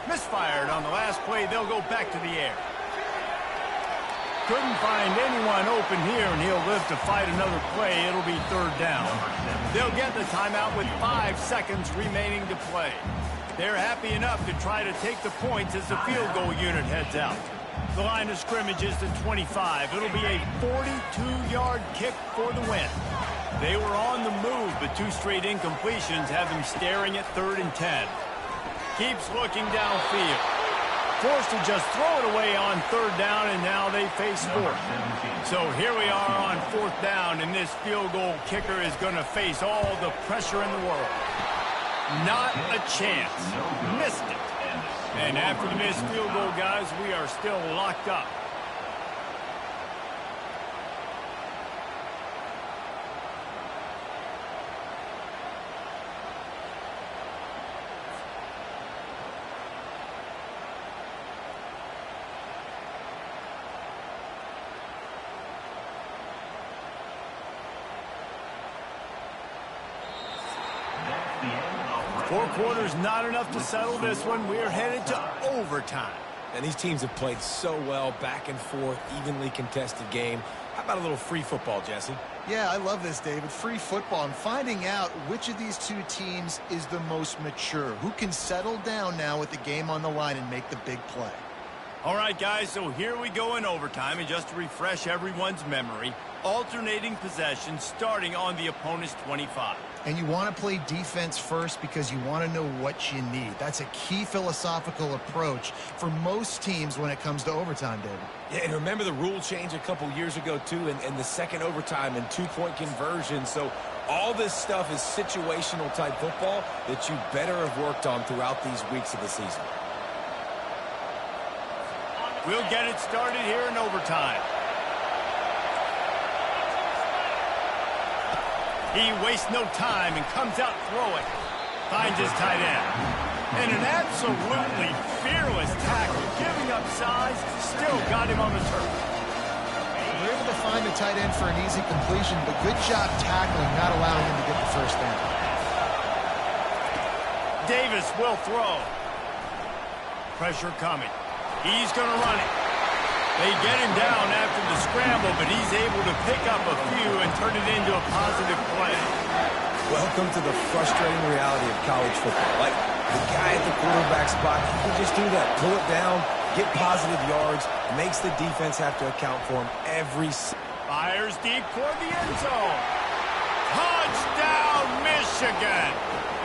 Misfired on the last play. They'll go back to the air. Couldn't find anyone open here, and he'll live to fight another play. It'll be third down. They'll get the timeout with 5 seconds remaining to play. They're happy enough to try to take the points as the field goal unit heads out. The line of scrimmage is the 25. It'll be a 42-yard kick for the win. They were on the move, but 2 straight incompletions have them staring at 3rd and 10. Keeps looking downfield. Forced to just throw it away on 3rd down, and now they face 4th. So here we are on 4th down, and this field goal kicker is going to face all the pressure in the world. Not a chance. Missed it. And after the missed field goal, guys, we are still locked up. Four quarters not enough to settle this one. We're headed to overtime. And these teams have played so well, back and forth, evenly contested game. How about a little free football, Jesse? Yeah, I love this, David. Free football. I'm finding out which of these two teams is the most mature. Who can settle down now with the game on the line and make the big play? All right, guys, so here we go in overtime. And just to refresh everyone's memory, alternating possession starting on the opponent's 25. And you want to play defense first because you want to know what you need. That's a key philosophical approach for most teams when it comes to overtime, David. Yeah, and remember the rule change a couple years ago, too, and the second overtime and 2-point conversion. So all this stuff is situational type football that you better have worked on throughout these weeks of the season. We'll get it started here in overtime. He wastes no time and comes out throwing. Finds his tight end. And an absolutely fearless tackle. Giving up size, still got him on the turf. They're able to find the tight end for an easy completion, but good job tackling, not allowing him to get the first down. Davis will throw. Pressure coming. He's going to run it. They get him down after the scramble, but he's able to pick up a few and turn it into a positive play. Welcome to the frustrating reality of college football. Like, the guy at the quarterback spot, he can just do that. Pull it down, get positive yards, makes the defense have to account for him every... Fires deep toward the end zone. Touchdown, Michigan!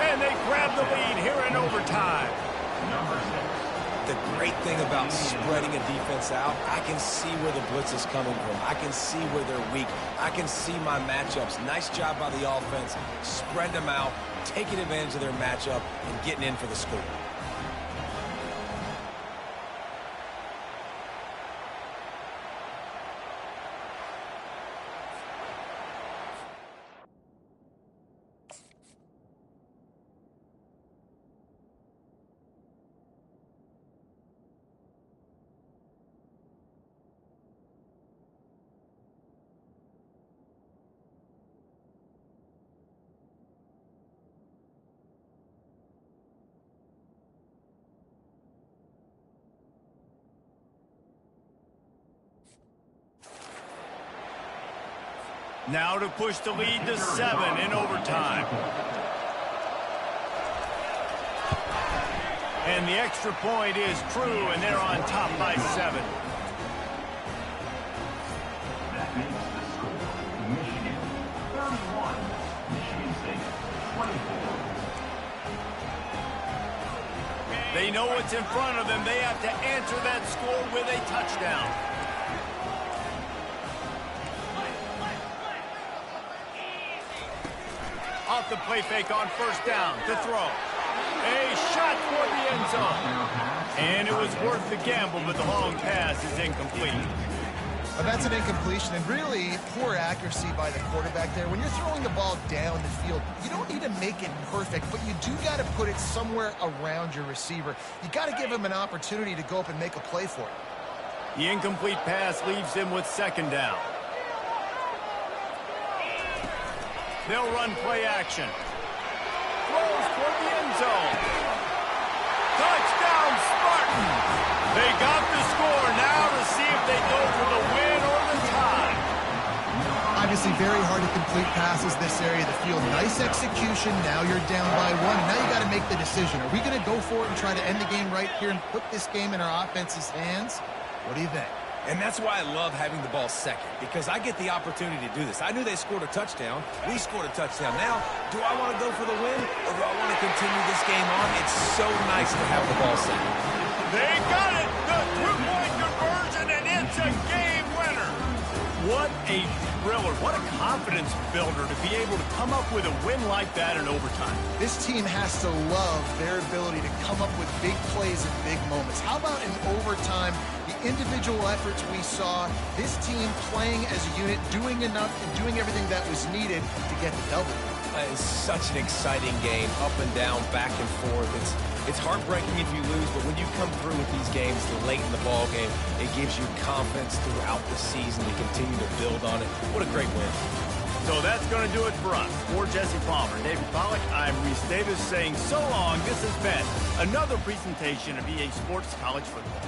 And they grab the lead here in overtime. The great thing about spreading a defense out, I can see where the blitz is coming from. I can see where they're weak. I can see my matchups. Nice job by the offense. Spread them out, taking advantage of their matchup, and getting in for the score. Now to push the lead to 7 in overtime. And the extra point is true, and they're on top by 7. That makes the score Michigan 31, Michigan State 24. They know what's in front of them. They have to answer that score with a touchdown. Off the play fake on first down to throw. A shot toward the end zone. And it was worth the gamble, but the long pass is incomplete. Well, that's an incompletion, and really poor accuracy by the quarterback there. When you're throwing the ball down the field, you don't need to make it perfect, but you do got to put it somewhere around your receiver. You got to give him an opportunity to go up and make a play for it. The incomplete pass leaves him with second down. They'll run play action. Throws toward the end zone. Touchdown, Spartans! They got the score. Now to see if they go for the win or the tie. Obviously, very hard to complete passes this area of the field. Nice execution. Now you're down by 1. Now you got to make the decision. Are we going to go for it and try to end the game right here and put this game in our offense's hands? What do you think? And that's why I love having the ball second, because I get the opportunity to do this. I knew they scored a touchdown. We scored a touchdown. Now, do I want to go for the win, or do I want to continue this game on? It's so nice to have the ball second. They got it! The two-point conversion, and it's a game winner! What a thriller. What a confidence builder to be able to come up with a win like that in overtime. This team has to love their ability to come up with big plays and big moments. How about in overtime, the individual efforts we saw, this team playing as a unit, doing enough and doing everything that was needed to get the W. It's such an exciting game, up and down, back and forth. It's heartbreaking if you lose, but when you come through with these games late in the ball game, it gives you confidence throughout the season to continue to build on it. What a great win. So that's going to do it for us. For Jesse Palmer, David Pollack, I'm Reese Davis saying so long. This has been another presentation of EA Sports College Football.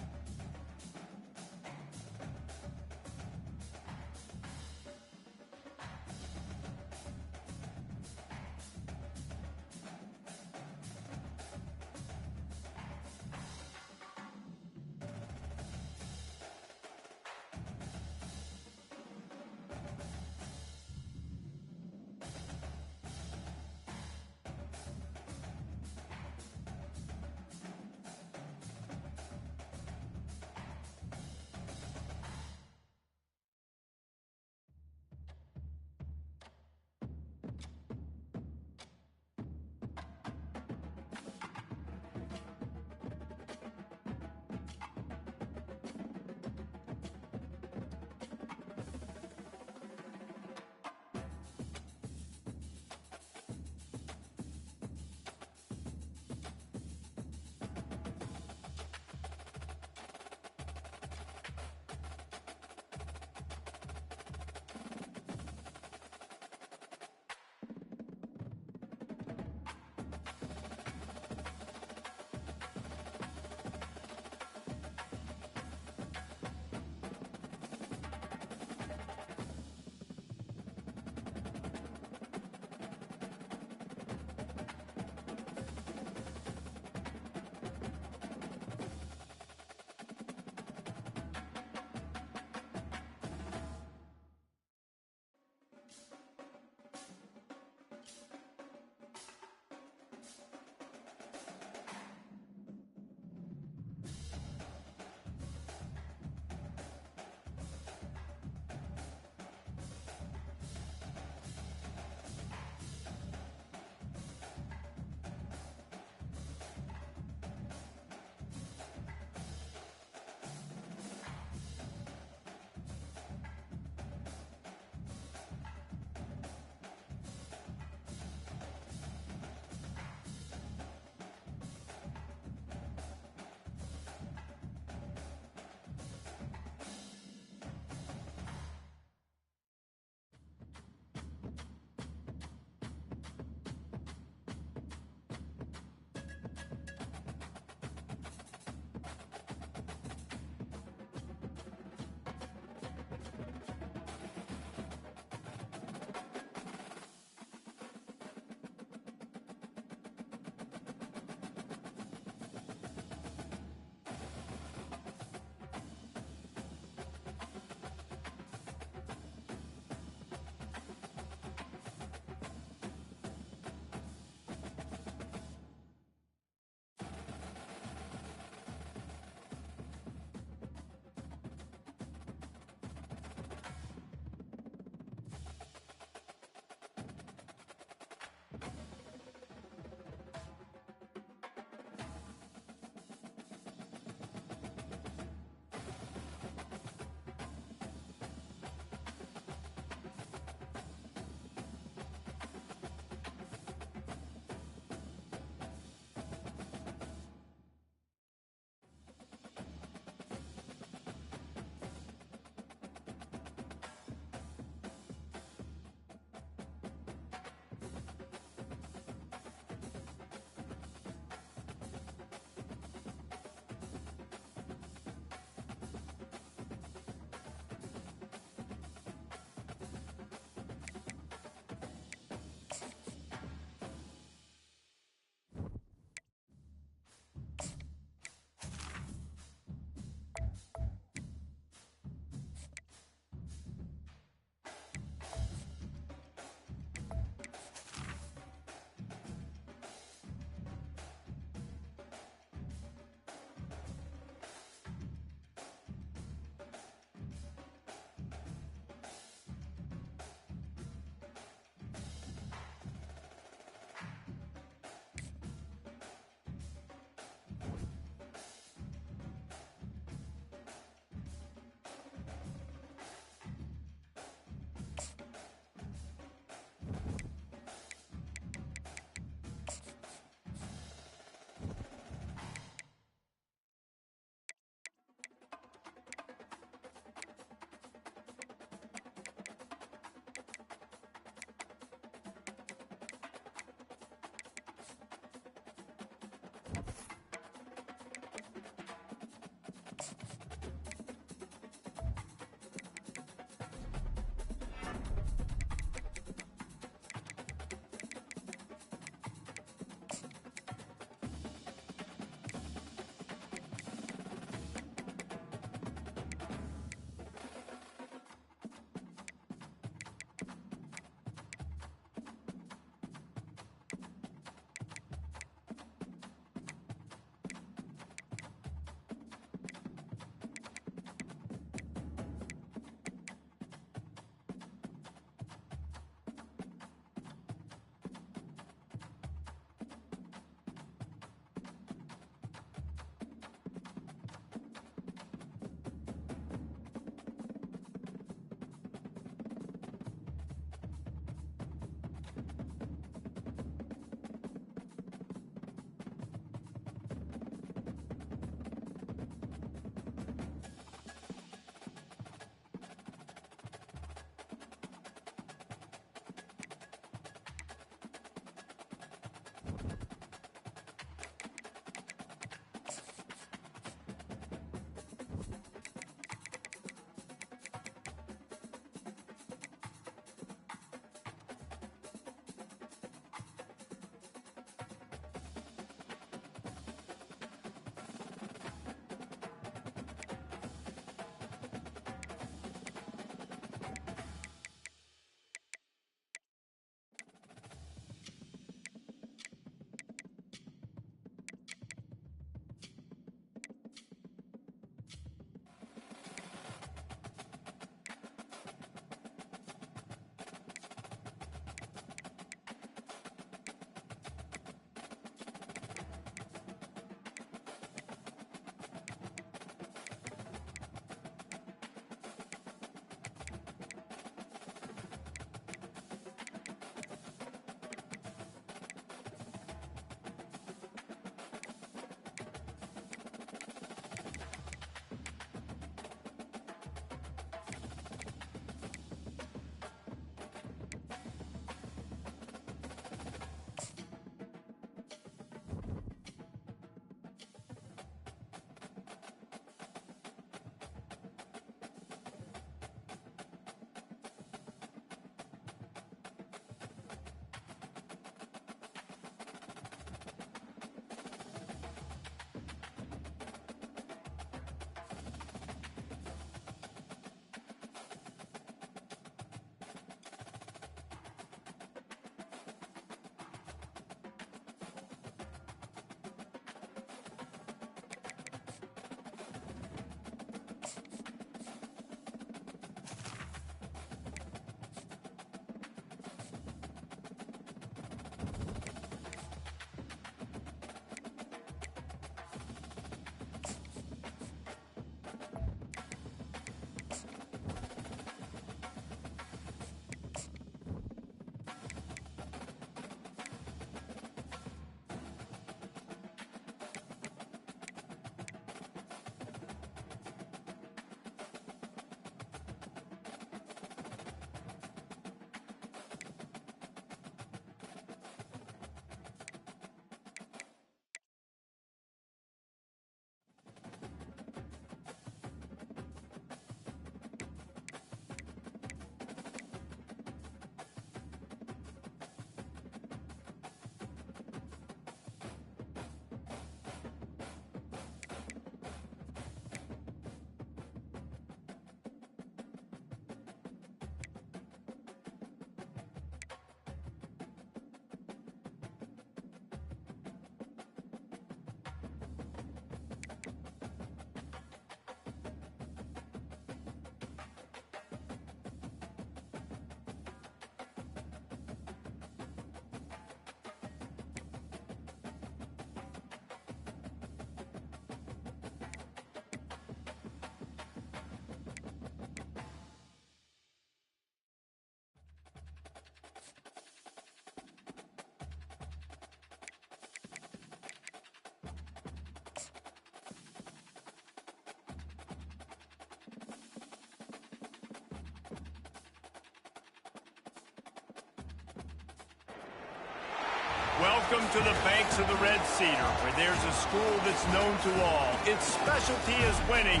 Welcome to the banks of the Red Cedar, where there's a school that's known to all. Its specialty is winning.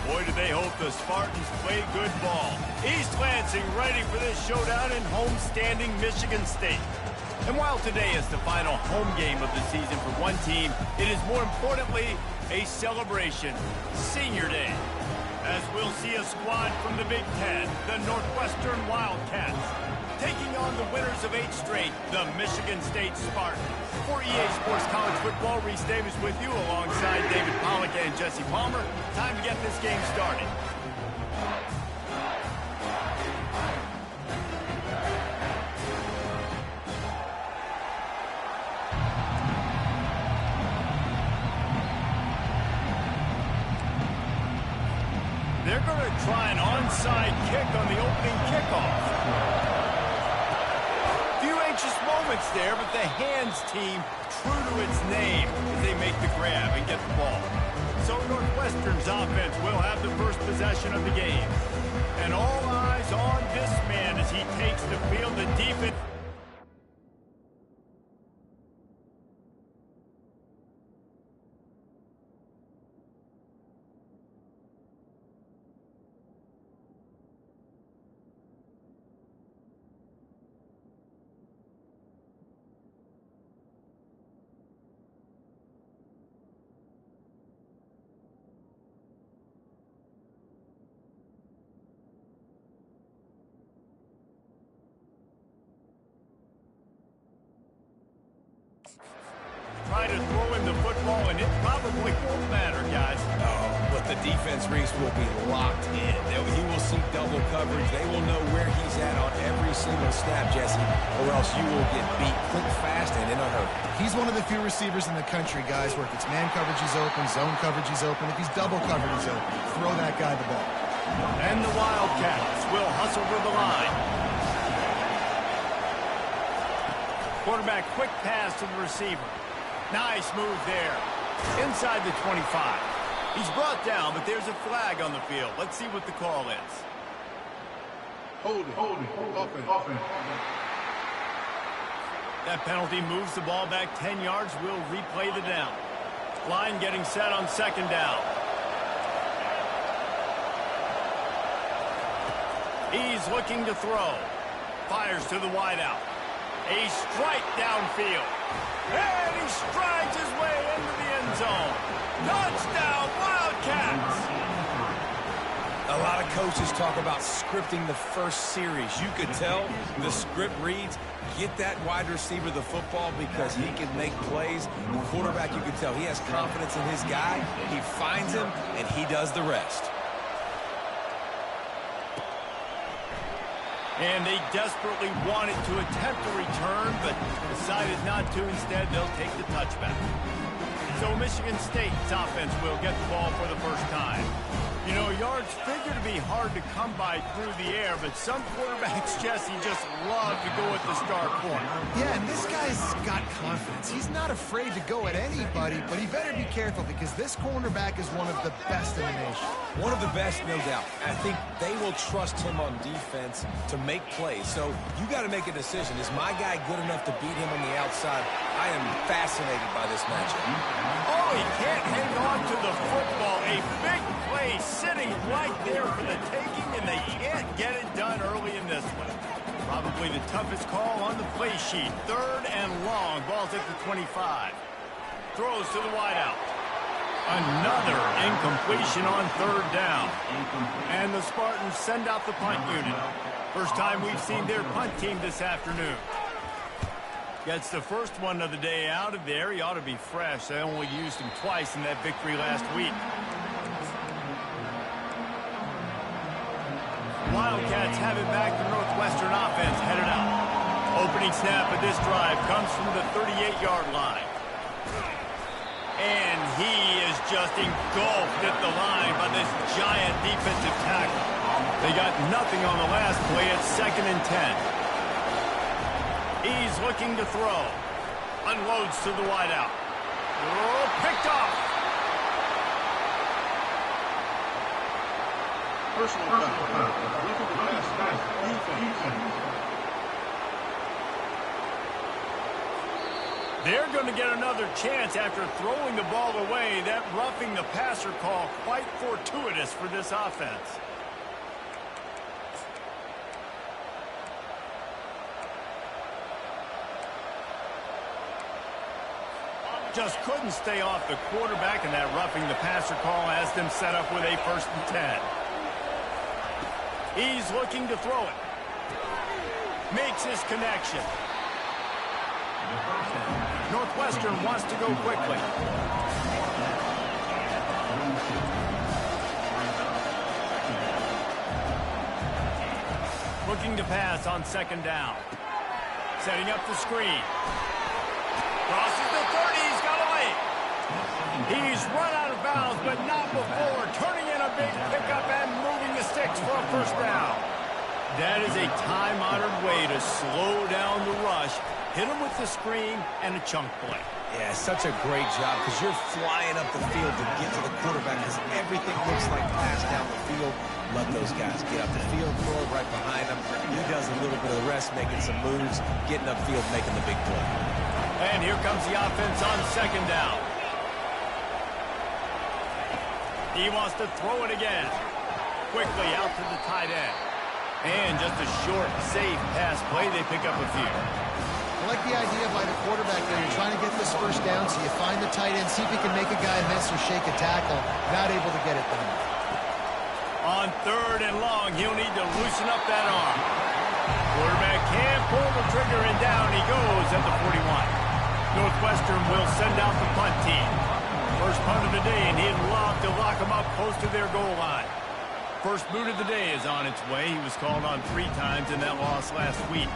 Boy, do they hope the Spartans play good ball. East Lansing ready for this showdown in homestanding Michigan State. And while today is the final home game of the season for one team, it is more importantly a celebration, Senior Day. As we'll see a squad from the Big Ten, the Northwestern Wildcats, taking on the winners of 8 straight, the Michigan State Spartans. For EA Sports College Football, Reese Davis with you alongside David Pollack and Jesse Palmer. Time to get this game started. They're going to try an onside kick on the opening kickoff. Few anxious moments there, but the hands team true to its name as they make the grab and get the ball. So Northwestern's offense will have the first possession of the game. And all eyes on this man as he takes the field. The defense. Try to throw him the football, and it probably won't matter, guys. Oh, but the defense, Reese, will be locked in. He will see double coverage. They will know where he's at on every single snap, Jesse, or else you will get beat quick, fast, and in a hurry. He's one of the few receivers in the country, guys, where if it's man coverage, he's open, zone coverage, he's open. If he's double covered, he's open. Throw that guy the ball. And the Wildcats will hustle to the line. Quarterback, quick pass to the receiver. Nice move there. Inside the 25. He's brought down, but there's a flag on the field. Let's see what the call is. Holding. Offense. That penalty moves the ball back 10 yards. We'll replay the down. Line getting set on second down. He's looking to throw. Fires to the wideout. A strike downfield. And he strides his way into the end zone. Touchdown, Wildcats! A lot of coaches talk about scripting the first series. You could tell the script reads, get that wide receiver the football because he can make plays. The quarterback, you can tell, he has confidence in his guy. He finds him, and he does the rest. And they desperately wanted to attempt a return, but decided not to. Instead, they'll take the touchback. So Michigan State's offense will get the ball for the first time. You know, yards figure to be hard to come by through the air, but some quarterbacks, Jesse, just love to go at the star corner. Yeah, and this guy's got confidence. He's not afraid to go at anybody, but he better be careful because this cornerback is one of the best in the nation. One of the best, no doubt. I think they will trust him on defense to make plays. So you got to make a decision. Is my guy good enough to beat him on the outside? I am fascinated by this matchup. Oh, he can't hang on to the football. A big play sitting right there for the taking, and they can't get it done early in this one. Probably the toughest call on the play sheet. 3rd and long. Ball's at the 25. Throws to the wideout. Another incompletion on 3rd down. And the Spartans send out the punt unit. First time we've seen their punt team this afternoon. Gets the first one of the day out of there. He ought to be fresh. They only used him twice in that victory last week. Wildcats have it back. The Northwestern offense headed out. Opening snap of this drive comes from the 38-yard line. And he is just engulfed at the line by this giant defensive tackle. They got nothing on the last play at 2nd and 10. He's looking to throw. Unloads to the wideout. Oh, picked off. Personal foul. They're going to get another chance after throwing the ball away. That roughing the passer call quite fortuitous for this offense. Just couldn't stay off the quarterback, and that roughing the passer call has them set up with a 1st and 10. He's looking to throw it. Makes his connection. Northwestern wants to go quickly. Looking to pass on 2nd down. Setting up the screen. Crosses the 30, he's got away. He's run out of bounds, but not before turning in a big pickup and moving the sticks for a 1st down. That is a time-honored way to slow down the rush, hit him with the screen, and a chunk play. Yeah, such a great job because you're flying up the field to get to the quarterback because everything looks like pass down the field. Let those guys get up the field, throw it right behind him. He does a little bit of the rest, making some moves, getting upfield, making the big play. And here comes the offense on 2nd down. He wants to throw it again. Quickly out to the tight end. And just a short, safe pass play. They pick up a few. I like the idea by the quarterback there. You're trying to get this 1st down, so you find the tight end, see if he can make a guy miss or shake a tackle. Not able to get it done. On 3rd and long, he'll need to loosen up that arm. Quarterback can't pull the trigger, and down he goes at the 41. Northwestern will send out the punt team. First punt of the day, and he'd love to lock them up close to their goal line. First boot of the day is on its way. He was called on 3 times in that loss last week.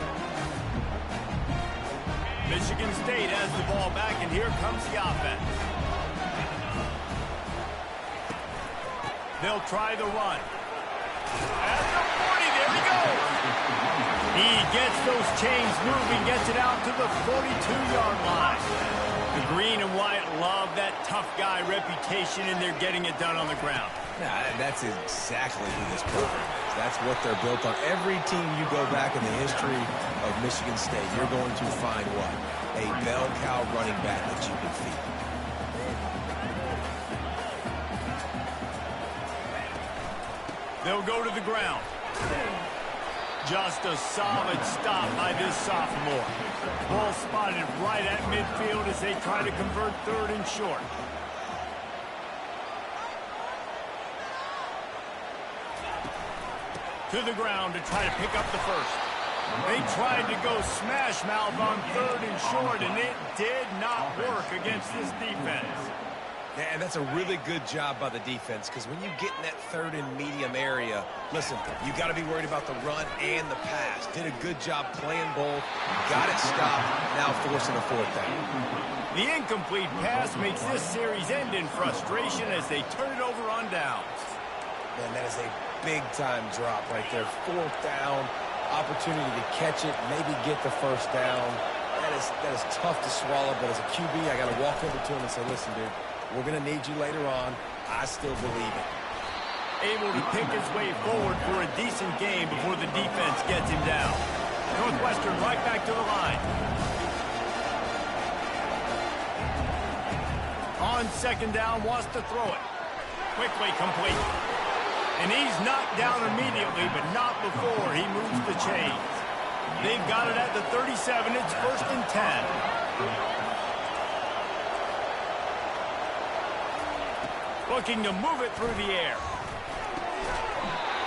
Michigan State has the ball back, and here comes the offense. They'll try the run. At the 40, there he goes. He gets those chains moving, gets it out to the 42-yard line. The green and white love that tough guy reputation, and they're getting it done on the ground. Nah, that's exactly who this program is. That's what they're built on. Every team you go back in the history of Michigan State, you're going to find what? A bell cow running back that you can feed. They'll go to the ground. Just a solid stop by this sophomore. Ball spotted right at midfield as they try to convert 3rd and short. To the ground to try to pick up the 1st. They tried to go smash mouth on 3rd and short, and it did not work against this defense. Yeah, and that's a really good job by the defense because when you get in that 3rd and medium area, listen, you got to be worried about the run and the pass. Did a good job playing both, got it stopped, now forcing a 4th down. The incomplete pass makes this series end in frustration as they turn it over on downs. Man, that is a big-time drop right there. 4th down, opportunity to catch it, maybe get the 1st down. That is tough to swallow, but as a QB, I got to walk over to him and say, listen, dude, we're going to need you later on. I still believe it. Able to pick his way forward for a decent game before the defense gets him down. Northwestern right back to the line. On 2nd down, wants to throw it. Quickly complete. And he's knocked down immediately, but not before he moves the chains. They've got it at the 37. It's 1st and 10. Looking to move it through the air.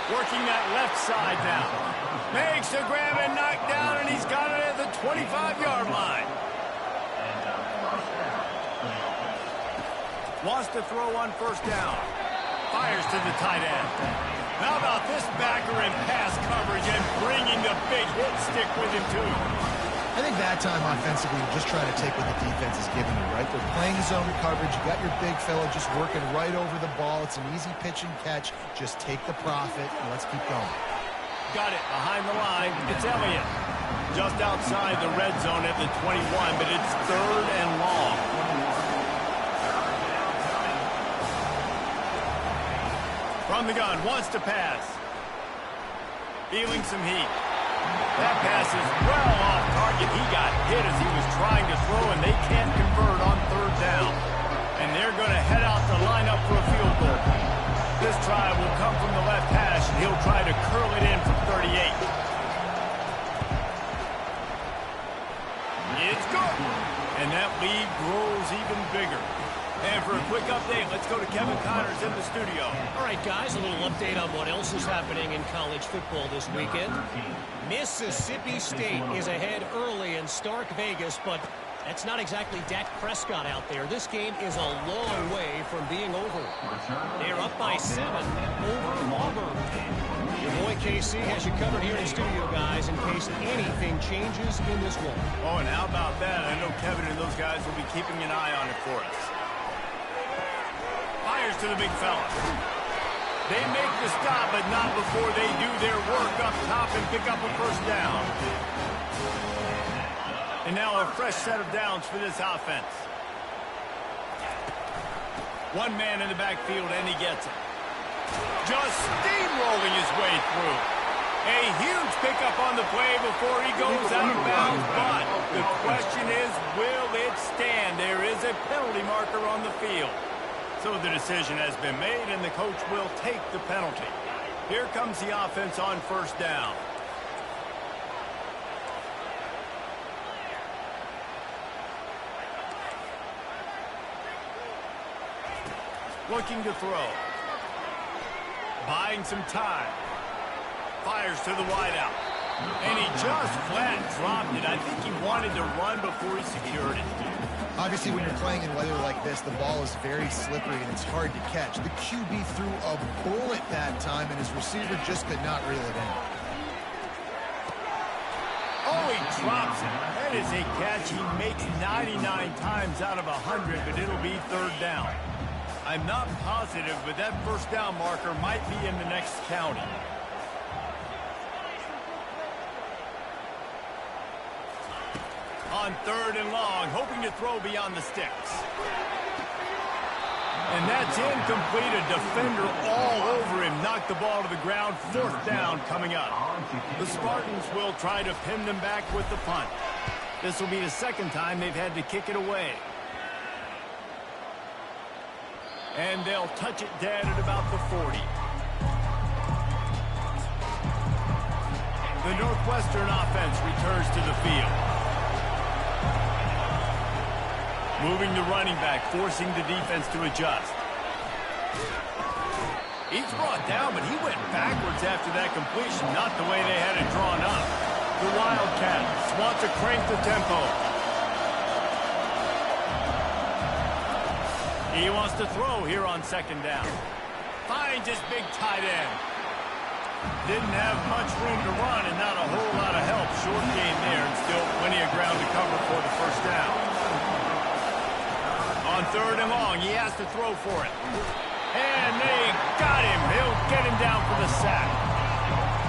Working that left side now. Makes a grab and knock down, and he's got it at the 25-yard line. Wants to throw on 1st down. Fires to the tight end. How about this backer in pass coverage and bringing the big hit stick with him, too? I think that time offensively, you're just trying to take what the defense is giving you, right? They're playing zone coverage. You got your big fella just working right over the ball. It's an easy pitch and catch. Just take the profit, and let's keep going. Got it behind the line. It's Elliott. Just outside the red zone at the 21, but it's 3rd and long. From the gun, wants to pass. Feeling some heat. That pass is well off target. He got hit as he was trying to throw, and they can't convert on third down. And they're going to head out to line up for a field goal. This try will come from the left hash, and he'll try to curl it in from 38. It's good. And that lead grows even bigger. And for a quick update, let's go to Kevin Connors in the studio. All right, guys, a little update on what else is happening in college football this weekend. Mississippi State is ahead early in Stark Vegas, but that's not exactly Dak Prescott out there. This game is a long way from being over. They're up by 7 over Auburn. Your boy KC has you covered here in the studio, guys, in case anything changes in this one. Oh, and how about that? I know Kevin and those guys will be keeping an eye on it for us. Fires to the big fella. They make the stop, but not before they do their work up top and pick up a first down. And now a fresh set of downs for this offense. One man in the backfield, and he gets it. Just steamrolling his way through. A huge pickup on the play before he goes out of bounds, but the question is, will it stand? There is a penalty marker on the field. So the decision has been made, and the coach will take the penalty. Here comes the offense on first down. Looking to throw. Buying some time. Fires to the wideout. And he just flat dropped it. I think he wanted to run before he secured it. Obviously, when you're playing in weather like this, the ball is very slippery and it's hard to catch. The QB threw a bullet that time, and his receiver just could not reel it in. Oh, he drops it. That is a catch he makes 99 times out of 100, but it'll be third down. I'm not positive, but that first down marker might be in the next county. On third and long, hoping to throw beyond the sticks. And that's incomplete. A defender all over him. Knocked the ball to the ground. Fourth down coming up. The Spartans will try to pin them back with the punt. This will be the second time they've had to kick it away. And they'll touch it dead at about the 40. The Northwestern offense returns to the field. Moving the running back, forcing the defense to adjust. He's brought down, but he went backwards after that completion, not the way they had it drawn up. The Wildcats want to crank the tempo. He wants to throw here on second down. Finds his big tight end. Didn't have much room to run and not a whole lot of help. Short gain there and still plenty of ground to cover for the first down. On third and long, he has to throw for it. And they got him. He'll get him down for the sack.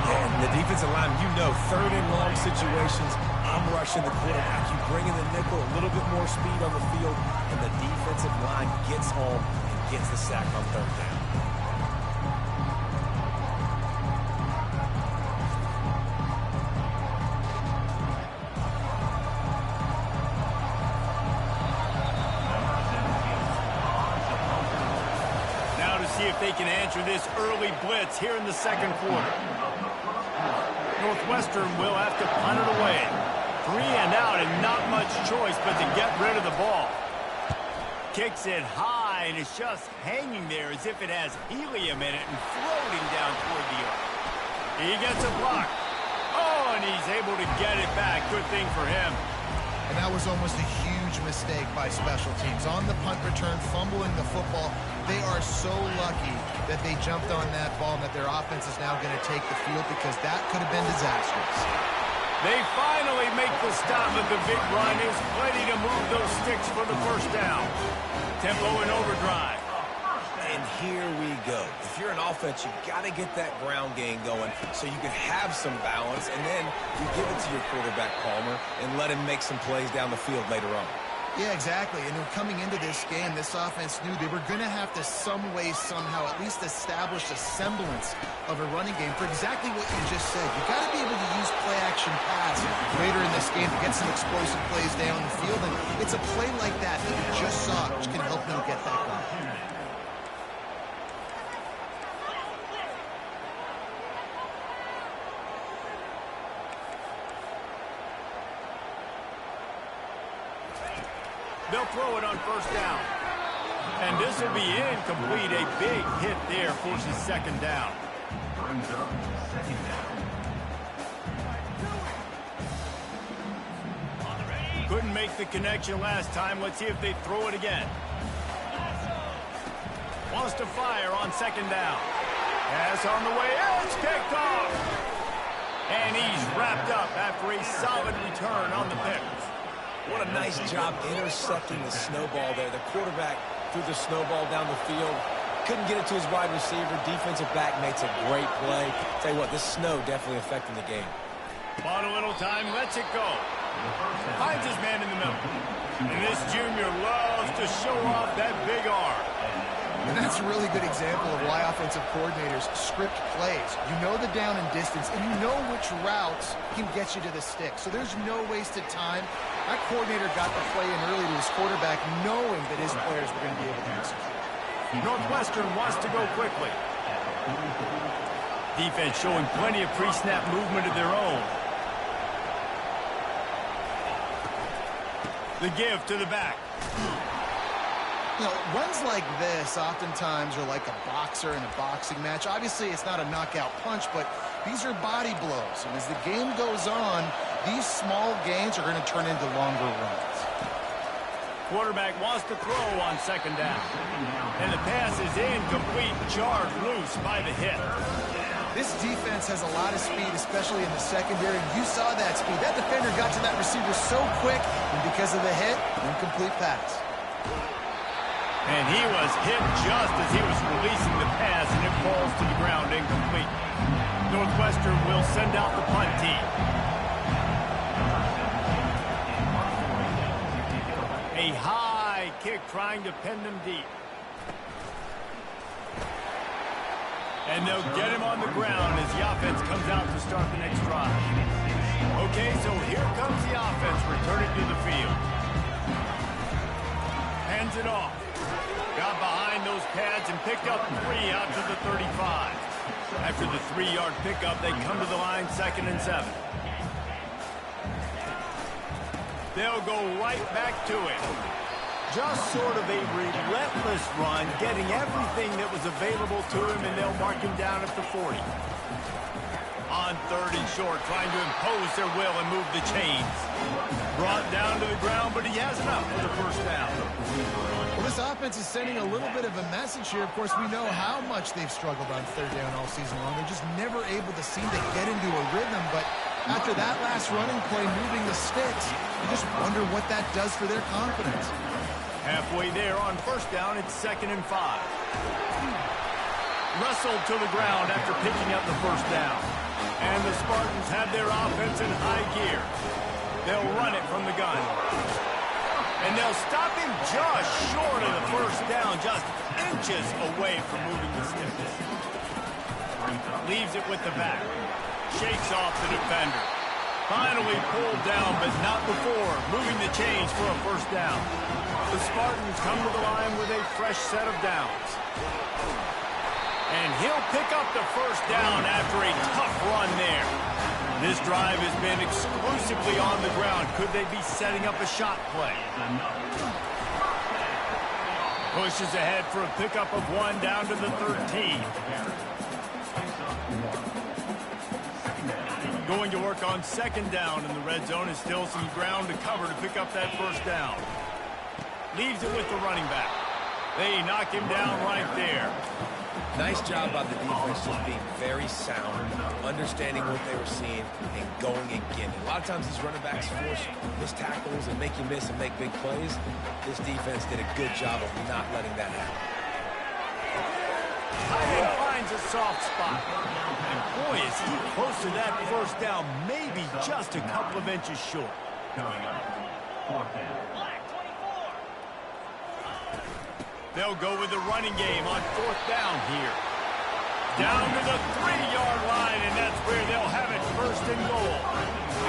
And the defensive line, you know, third and long situations, I'm rushing the quarterback. You bring in the nickel, a little bit more speed on the field, and the defensive line gets home and gets the sack on third down. See if they can answer this early blitz here in the second quarter. Northwestern will have to punt it away. 3 and out and not much choice but to get rid of the ball. Kicks it high and it's just hanging there as if it has helium in it and floating down toward the earth. He gets a block. Oh, and he's able to get it back. Good thing for him. And that was almost a huge mistake by special teams. On the punt return, fumbling the football. They are so lucky that they jumped on that ball and that their offense is now going to take the field, because that could have been disastrous. They finally make the stop, but the big run is plenty to move those sticks for the first down. Tempo and overdrive. And here we go. If you're an offense, you got to get that ground game going so you can have some balance, and then you give it to your quarterback, Palmer, and let him make some plays down the field later on. Yeah, exactly. And coming into this game, this offense knew they were going to have to some way, somehow, at least establish a semblance of a running game for exactly what you just said. You got to be able to use play-action pass later in this game to get some explosive plays down the field. And it's a play like that that you just saw, which can help them get that going. They'll throw it on first down. And this will be incomplete. A big hit there forces second down. Brings up second down. Couldn't make the connection last time. Let's see if they throw it again. Wants to fire on second down. Pass on the way. It's kicked off. And he's wrapped up after a solid return on the pick. What a nice job intercepting the snowball there. The quarterback threw the snowball down the field. Couldn't get it to his wide receiver. Defensive back makes a great play. Tell you what, this snow definitely affecting the game. Bought a little time, lets it go. Finds his man in the middle. And this junior loves to show off that big arm. And that's a really good example of why offensive coordinators script plays. You know the down and distance, and you know which routes can get you to the stick. So there's no wasted time. That coordinator got the play in early to his quarterback, knowing that his players were going to be able to execute. Northwestern wants to go quickly. Defense showing plenty of pre-snap movement of their own. The give to the back. You know, runs like this oftentimes are like a boxer in a boxing match. Obviously, it's not a knockout punch, but these are body blows. And as the game goes on, these small gains are going to turn into longer runs. Quarterback wants to throw on second down. And the pass is incomplete, jarred loose by the hit. This defense has a lot of speed, especially in the secondary. You saw that speed. That defender got to that receiver so quick, and because of the hit, incomplete pass. And he was hit just as he was releasing the pass, and it falls to the ground incomplete. Northwestern will send out the punt team. A high kick trying to pin them deep. And they'll get him on the ground as the offense comes out to start the next drive. Okay, so here comes the offense returning to the field. Hands it off. Got behind those pads and picked up 3 out to the 35. After the 3-yard pickup, they come to the line 2nd and 7. They'll go right back to it. Just sort of a relentless run, getting everything that was available to him, and they'll mark him down at the 40. On 3rd and short, trying to impose their will and move the chains. Brought down to the ground, but he has enough for the first down. Well, this offense is sending a little bit of a message here. Of course, we know how much they've struggled on 3rd down all season long. They're just never able to seem to get into a rhythm. But after that last running play, moving the sticks, you just wonder what that does for their confidence. Halfway there on 1st down, it's 2nd and 5. Wrestled to the ground after picking up the 1st down. And the Spartans have their offense in high gear. They'll run it from the gun. And they'll stop him just short of the 1st down, just inches away from moving the sticks. Leaves it with the back. Shakes off the defender. Finally pulled down, but not before moving the chains for a 1st down. The Spartans come to the line with a fresh set of downs. And he'll pick up the 1st down after a tough run there. This drive has been exclusively on the ground. Could they be setting up a shot play? Pushes ahead for a pickup of 1 down to the 13. Going to work on 2nd down in the red zone, and still some ground to cover to pick up that 1st down. Leaves it with the running back. They knock him down right there. Nice job by the defense, just being very sound, understanding what they were seeing, and going again. A lot of times these running backs force missed tackles and make you miss and make big plays. This defense did a good job of not letting that happen. Tight end finds a soft spot. And boy, is he close to that 1st down, maybe just a couple of inches short. Coming up, 4th down. They'll go with the running game on 4th down here. Down to the 3-yard line, and that's where they'll have it, 1st and goal.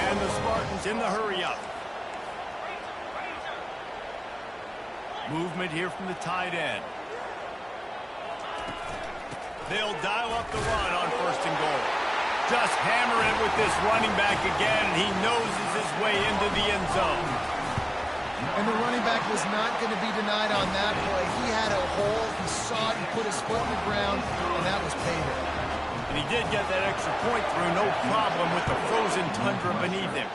And the Spartans in the hurry-up. Movement here from the tight end. They'll dial up the run on 1st and goal. Just hammer it with this running back again, and he noses his way into the end zone. And the running back was not going to be denied on that play. He had a hole, he saw it, he put his foot in the ground, and that was payday. And he did get that extra point through, no problem with the frozen tundra beneath him.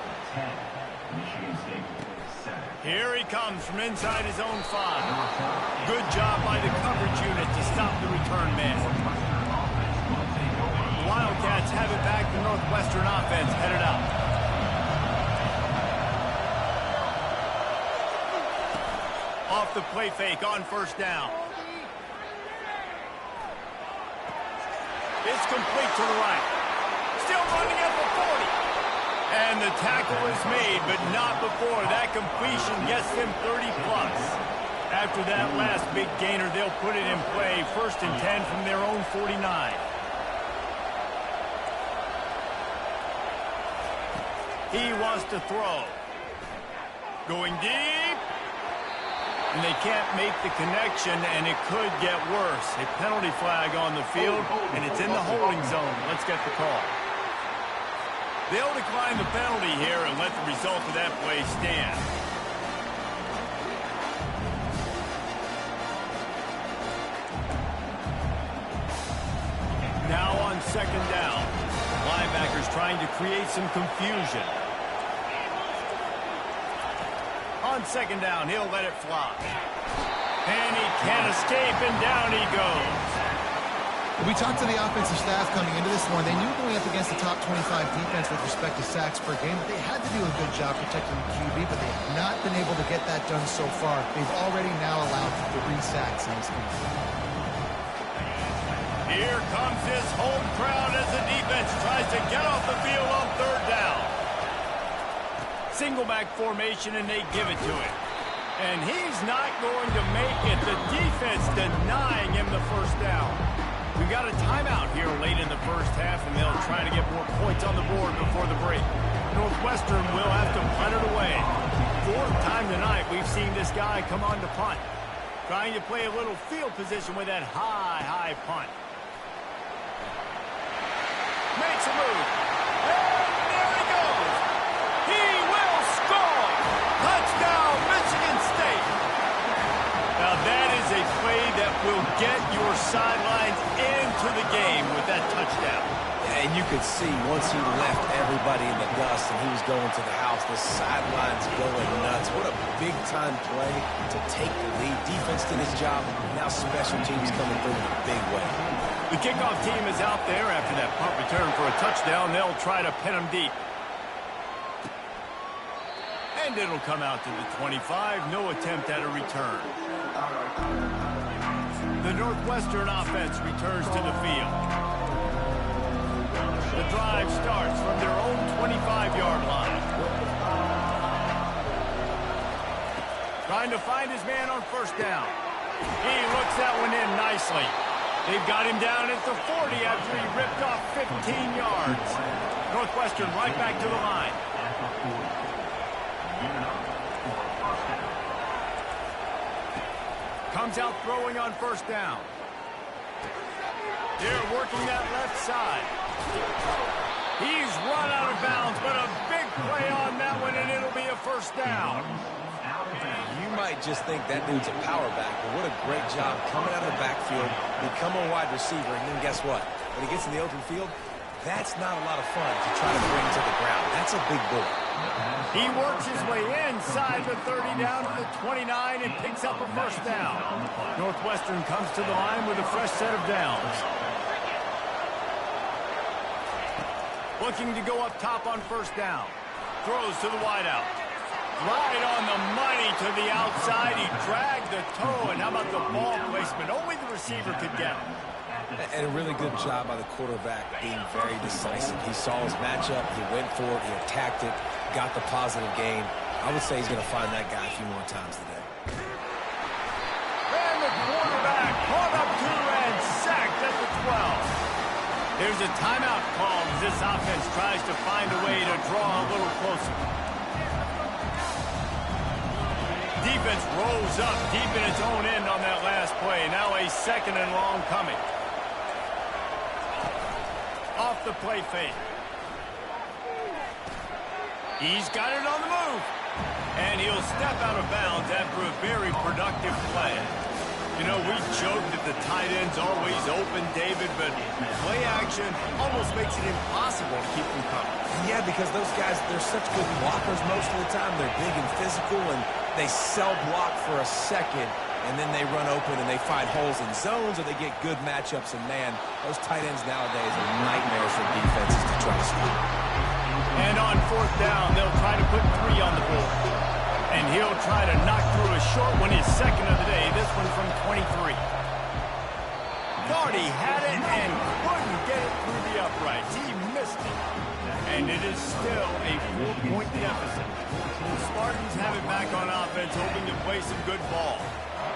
Here he comes from inside his own 5. Good job by the coverage unit to stop the return man. The Wildcats have it back. The Northwestern offense headed out. Off the play fake on 1st down. It's complete to the right. Still running at the 40. And the tackle is made, but not before. That completion gets them 30-plus. After that last big gainer, they'll put it in play. 1st and 10 from their own 49. He wants to throw. Going deep. And they can't make the connection, and it could get worse. A penalty flag on the field, and it's in the holding zone. Let's get the call. They'll decline the penalty here and let the result of that play stand. Now on 2nd down. Linebackers trying to create some confusion. On 2nd down, he'll let it fly. And he can't escape, and down he goes. We talked to the offensive staff coming into this one. They knew going up against the top 25 defense with respect to sacks per game, that they had to do a good job protecting the QB, but they have not been able to get that done so far. They've already now allowed 3 sacks in this game. Here comes his home crowd as the defense tries to get off the field on 3rd down. Single back formation, and they give it to him. And he's not going to make it. The defense denying him the 1st down. We've got a timeout here late in the 1st half, and they'll try to get more points on the board before the break. Northwestern will have to punt it away. 4th time tonight we've seen this guy come on to punt. Trying to play a little field position with that high punt. Makes a move. And there he goes. He will score. Touchdown, Michigan State. Now that is a play that will get your sidelines into the game with that touchdown. And you could see once he left everybody in the dust and he was going to the house, the sidelines going nuts. What a big-time play to take the lead. Defense did his job. Now special teams coming through in a big way. The kickoff team is out there after that punt return for a touchdown. They'll try to pin him deep. And it'll come out to the 25. No attempt at a return. The Northwestern offense returns to the field. The drive starts from their own 25-yard line. Trying to find his man on 1st down. He looks that one in nicely. They've got him down at the 40 after he ripped off 15 yards. Northwestern right back to the line. Comes out throwing on 1st down. They're working that left side. He's run out of bounds, but a big play on that one, and it'll be a 1st down. You might just think that dude's a power back, but what a great job coming out of the backfield, become a wide receiver, and then guess what? When he gets in the open field, that's not a lot of fun to try to bring to the ground. That's a big boy. He works his way inside the 30 down to the 29 and picks up a 1st down. Northwestern comes to the line with a fresh set of downs. Looking to go up top on 1st down. Throws to the wideout. Right on the money to the outside. He dragged the toe, and how about the ball placement? Only the receiver could get him. And a really good job by the quarterback being very decisive. He saw his matchup, he went for it, he attacked it, got the positive gain. I would say he's going to find that guy a few more times today. And the There's a timeout called as this offense tries to find a way to draw a little closer. Defense rolls up deep in its own end on that last play. Now a 2nd and long coming. Off the play fake. He's got it on the move. And he'll step out of bounds after a very productive play. You know, we joke that the tight end's always open, David, but play action almost makes it impossible to keep them coming. Yeah, because those guys, they're such good blockers most of the time. They're big and physical, and they cell block for a second, and then they run open and they find holes in zones, or they get good matchups. And, man, those tight ends nowadays are nightmares for defenses to try to stop. And on 4th down, they'll try to put 3 on the board. And he'll try to knock through a short one, his 2nd of the day. This one from 23. Thought he had it and couldn't get it through the uprights. He missed it. And it is still a 4-point deficit. The Spartans have it back on offense, hoping to play some good ball.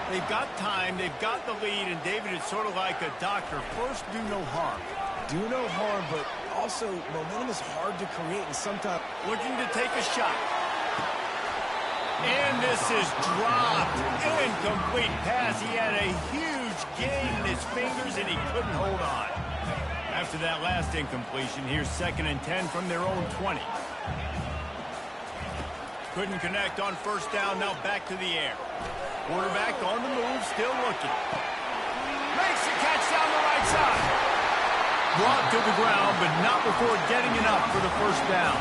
They've got time, they've got the lead, and David, it's sort of like a doctor. First, do no harm. Do no harm, but also momentum is hard to create, and sometimes looking to take a shot. And this is dropped. Incomplete pass. He had a huge gain in his fingers, and he couldn't hold on. After that last incompletion, here's 2nd and 10 from their own 20. Couldn't connect on 1st down. Now back to the air. Quarterback on the move, still looking. Makes the catch down the right side. Brought to the ground, but not before getting enough for the 1st down.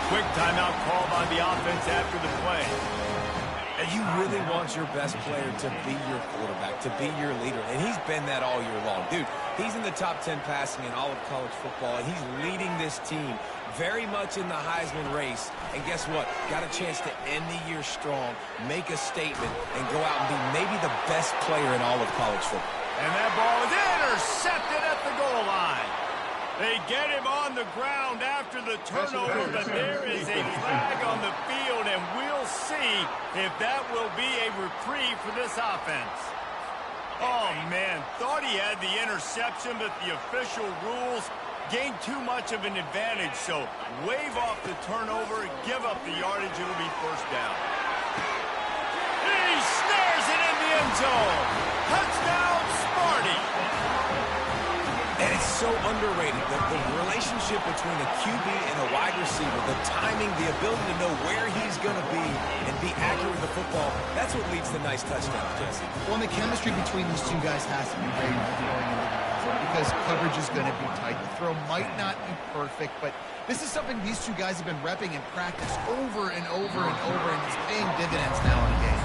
Quick timeout call by the offense after the play. And you really want your best player to be your quarterback, to be your leader. And he's been that all year long. Dude, he's in the top 10 passing in all of college football, and he's leading this team very much in the Heisman race. And guess what? Got a chance to end the year strong, make a statement, and go out and be maybe the best player in all of college football. And that ball is intercepted at the goal line. They get him on the ground after the turnover, but there is a flag on the field, and we'll see if that will be a reprieve for this offense. Oh, man, thought he had the interception, but the official rules gained too much of an advantage, so wave off the turnover, give up the yardage, it'll be 1st down. He snares it in the end zone. Touchdown, Sparty. And it's so underrated, the relationship between a QB and a wide receiver, the timing, the ability to know where he's going to be and be accurate with the football, that's what leads to nice touchdowns, Jesse. Well, and the chemistry between these two guys has to be great going into the season because coverage is going to be tight. The throw might not be perfect, but this is something these two guys have been repping in practice over and over and over, and it's paying dividends now in the game.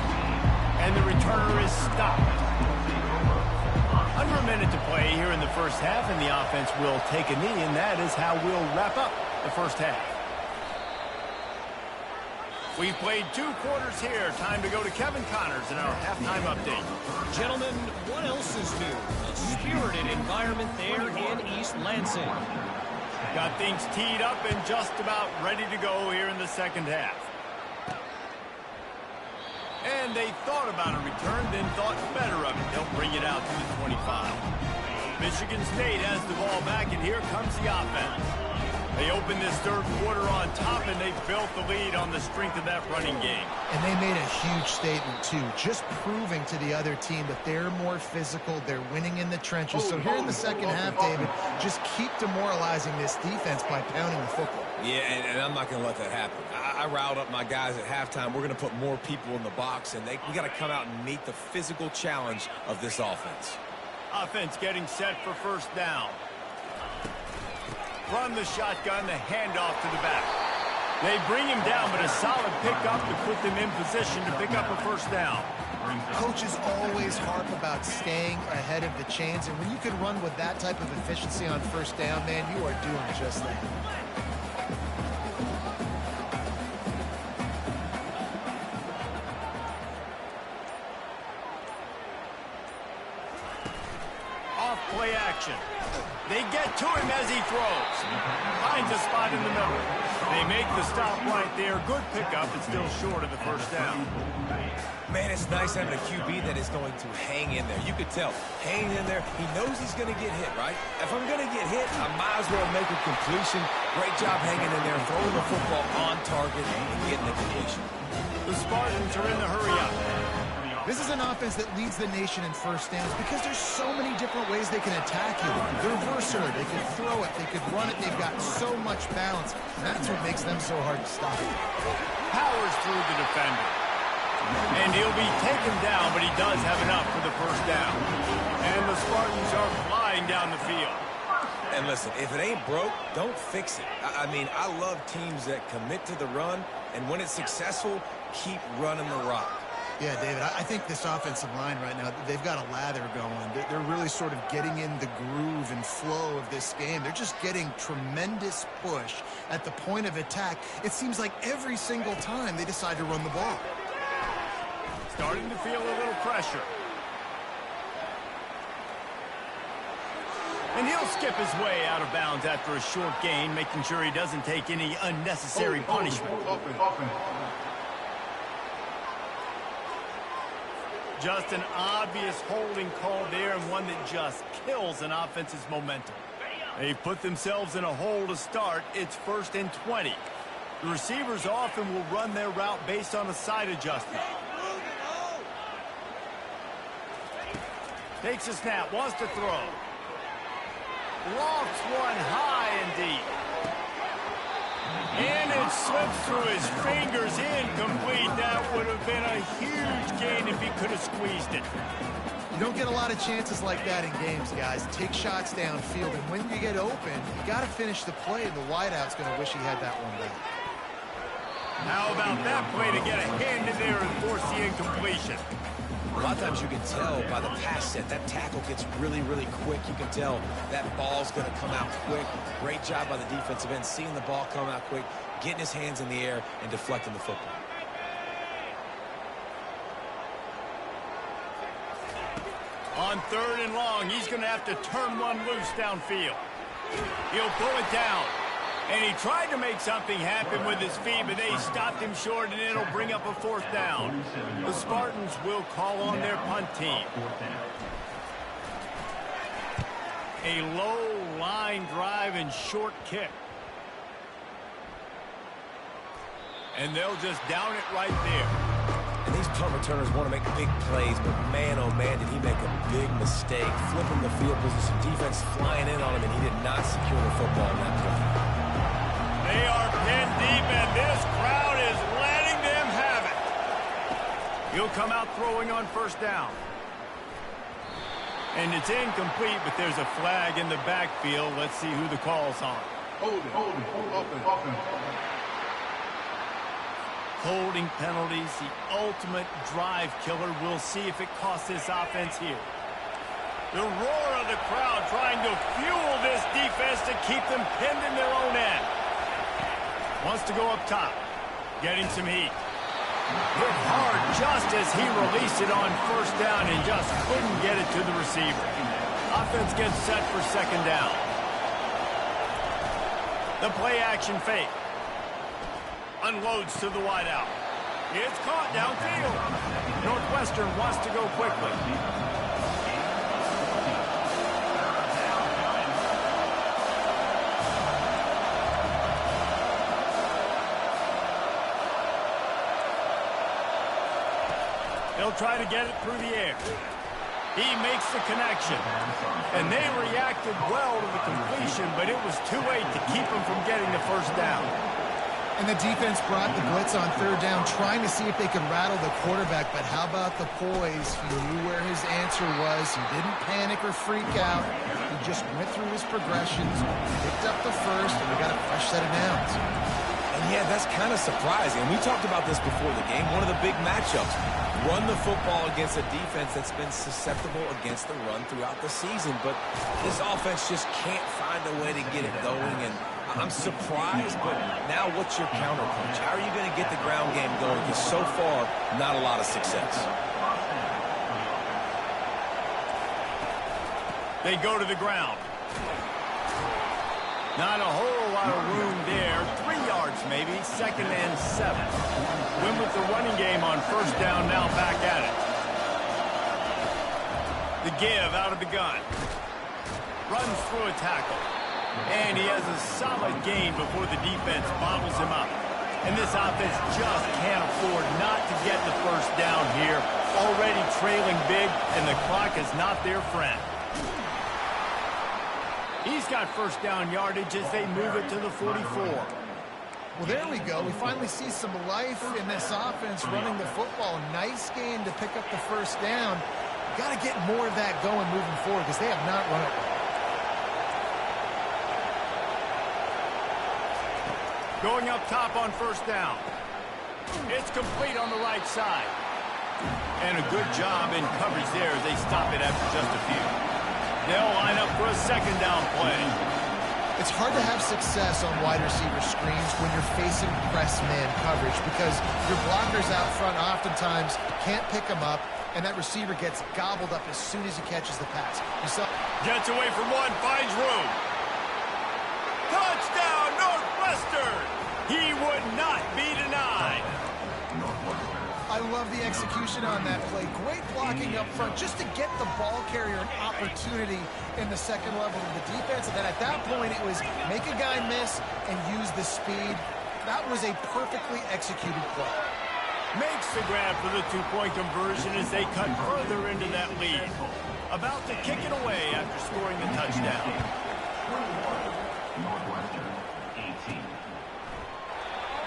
And the returner is stopped. Under a minute to play here in the 1st half, and the offense will take a knee, and that is how we'll wrap up the 1st half. We've played 2 quarters here. Time to go to Kevin Connors in our halftime update. Gentlemen, what else is new? A spirited environment there in East Lansing. Got things teed up and just about ready to go here in the 2nd half. And they thought about a return, then thought better of it. They'll bring it out to the 25. Michigan State has the ball back, and here comes the offense. They opened this 3rd quarter on top, and they built the lead on the strength of that running game. And they made a huge statement, too, just proving to the other team that they're more physical, they're winning in the trenches. So here in the 2nd half, David, just keep demoralizing this defense by pounding the football. Yeah, and I'm not going to let that happen. I riled up my guys at halftime. We're going to put more people in the box, and we got to come out and meet the physical challenge of this offense. Offense getting set for 1st down. From the shotgun, the handoff to the back. They bring him down, but a solid pickup to put them in position to pick up a 1st down. Coaches always harp about staying ahead of the chains, and when you can run with that type of efficiency on 1st down, man, you are doing just that. action. They get to him as he throws. Finds a spot in the middle. They make the stop right there. Good pickup. It's still short of the first down. Man, it's nice having a QB that is going to hang in there. You could tell, hanging in there, he knows he's going to get hit, right? If I'm going to get hit, I might as well make a completion. Great job hanging in there, throwing the football on target and getting the completion. The Spartans are in the hurry up. This is an offense that leads the nation in first downs because there's so many different ways they can attack you. They're versatile. They can throw it. They could run it. They've got so much balance. That's what makes them so hard to stop. Powers through the defender. And he'll be taken down, but he does have enough for the first down. And the Spartans are flying down the field. And listen, if it ain't broke, don't fix it. I mean, I love teams that commit to the run, and when it's successful, keep running the rock. Yeah, David, I think this offensive line right now, they've got a lather going. They're really sort of getting in the groove and flow of this game. They're just getting tremendous push at the point of attack. It seems like every single time they decide to run the ball. Starting to feel a little pressure. And he'll skip his way out of bounds after a short gain, making sure he doesn't take any unnecessary punishment. Just an obvious holding call there, and one that just kills an offense's momentum. They've put themselves in a hole to start. It's 1st and 20. The receivers often will run their route based on a side adjustment. Takes a snap, wants to throw. Lofts one high and deep. And it slips through his fingers, incomplete. That would have been a huge gain if he could have squeezed it. You don't get a lot of chances like that in games, guys. Take shots downfield, and when you get open, you got to finish the play, and the wideout's going to wish he had that one back. How about that play to get a hand in there and force the incompletion? A lot of times you can tell by the pass set, that tackle gets really, really quick. You can tell that ball's going to come out quick. Great job by the defensive end, seeing the ball come out quick, getting his hands in the air, and deflecting the football. On 3rd and long, he's going to have to turn one loose downfield. He'll pull it down. And he tried to make something happen with his feet, but they stopped him short, and it'll bring up a 4th down. The Spartans will call on their punt team. A low line drive and short kick. And they'll just down it right there. And these punt returners want to make big plays, but man, oh man, did he make a big mistake. Flipping the field position, defense flying in on him, and he did not secure the football in that play. They are pinned deep, and this crowd is letting them have it. He'll come out throwing on 1st down. And it's incomplete, but there's a flag in the backfield. Let's see who the call's on. Holding penalties, the ultimate drive killer. We'll see if it costs this offense here. The roar of the crowd trying to fuel this defense to keep them pinned in their own end. Wants to go up top, getting some heat. Hit hard just as he released it on 1st down and just couldn't get it to the receiver. Offense gets set for 2nd down. The play action fake. Unloads to the wideout. It's caught downfield. Northwestern wants to go quickly. They'll try to get it through the air. He makes the connection. And they reacted well to the completion, but it was too late to keep him from getting the 1st down. And the defense brought the blitz on 3rd down, trying to see if they could rattle the quarterback. But how about the poise? He knew where his answer was. He didn't panic or freak out. He just went through his progressions, picked up the 1st, and we got a fresh set of downs. And yeah, that's kind of surprising. We talked about this before the game. One of the big matchups. Run the football against a defense that's been susceptible against the run throughout the season. But this offense just can't find a way to get it going. And I'm surprised, but now what's your counterpunch? How are you going to get the ground game going? Because so far, not a lot of success. They go to the ground. Not a whole lot of room there. 3 yards maybe. 2nd and 7. Win with the running game on 1st down, now back at it. The give out of the gun. Runs through a tackle. And he has a solid gain before the defense bottles him up. And this offense just can't afford not to get the 1st down here. Already trailing big, and the clock is not their friend. He's got 1st down yardage as they move it to the 44. Well, there we go. We finally see some life in this offense running the football. Nice game to pick up the 1st down. Got to get more of that going moving forward because they have not run it well. Going up top on 1st down. It's complete on the right side. And a good job in coverage there as they stop it after just a few. They'll line up for a 2nd down play. It's hard to have success on wide receiver screens when you're facing press man coverage because your blockers out front oftentimes can't pick them up, and that receiver gets gobbled up as soon as he catches the pass. Gets away from one, finds room. Touchdown, Northwestern! He would not be denied. I love the execution on that play. Great blocking up front just to get the ball carrier an opportunity in the 2nd level of the defense. And then at that point, it was make a guy miss and use the speed. That was a perfectly executed play. Makes the grab for the 2-point conversion as they cut further into that lead. About to kick it away after scoring the touchdown. Northwestern 18.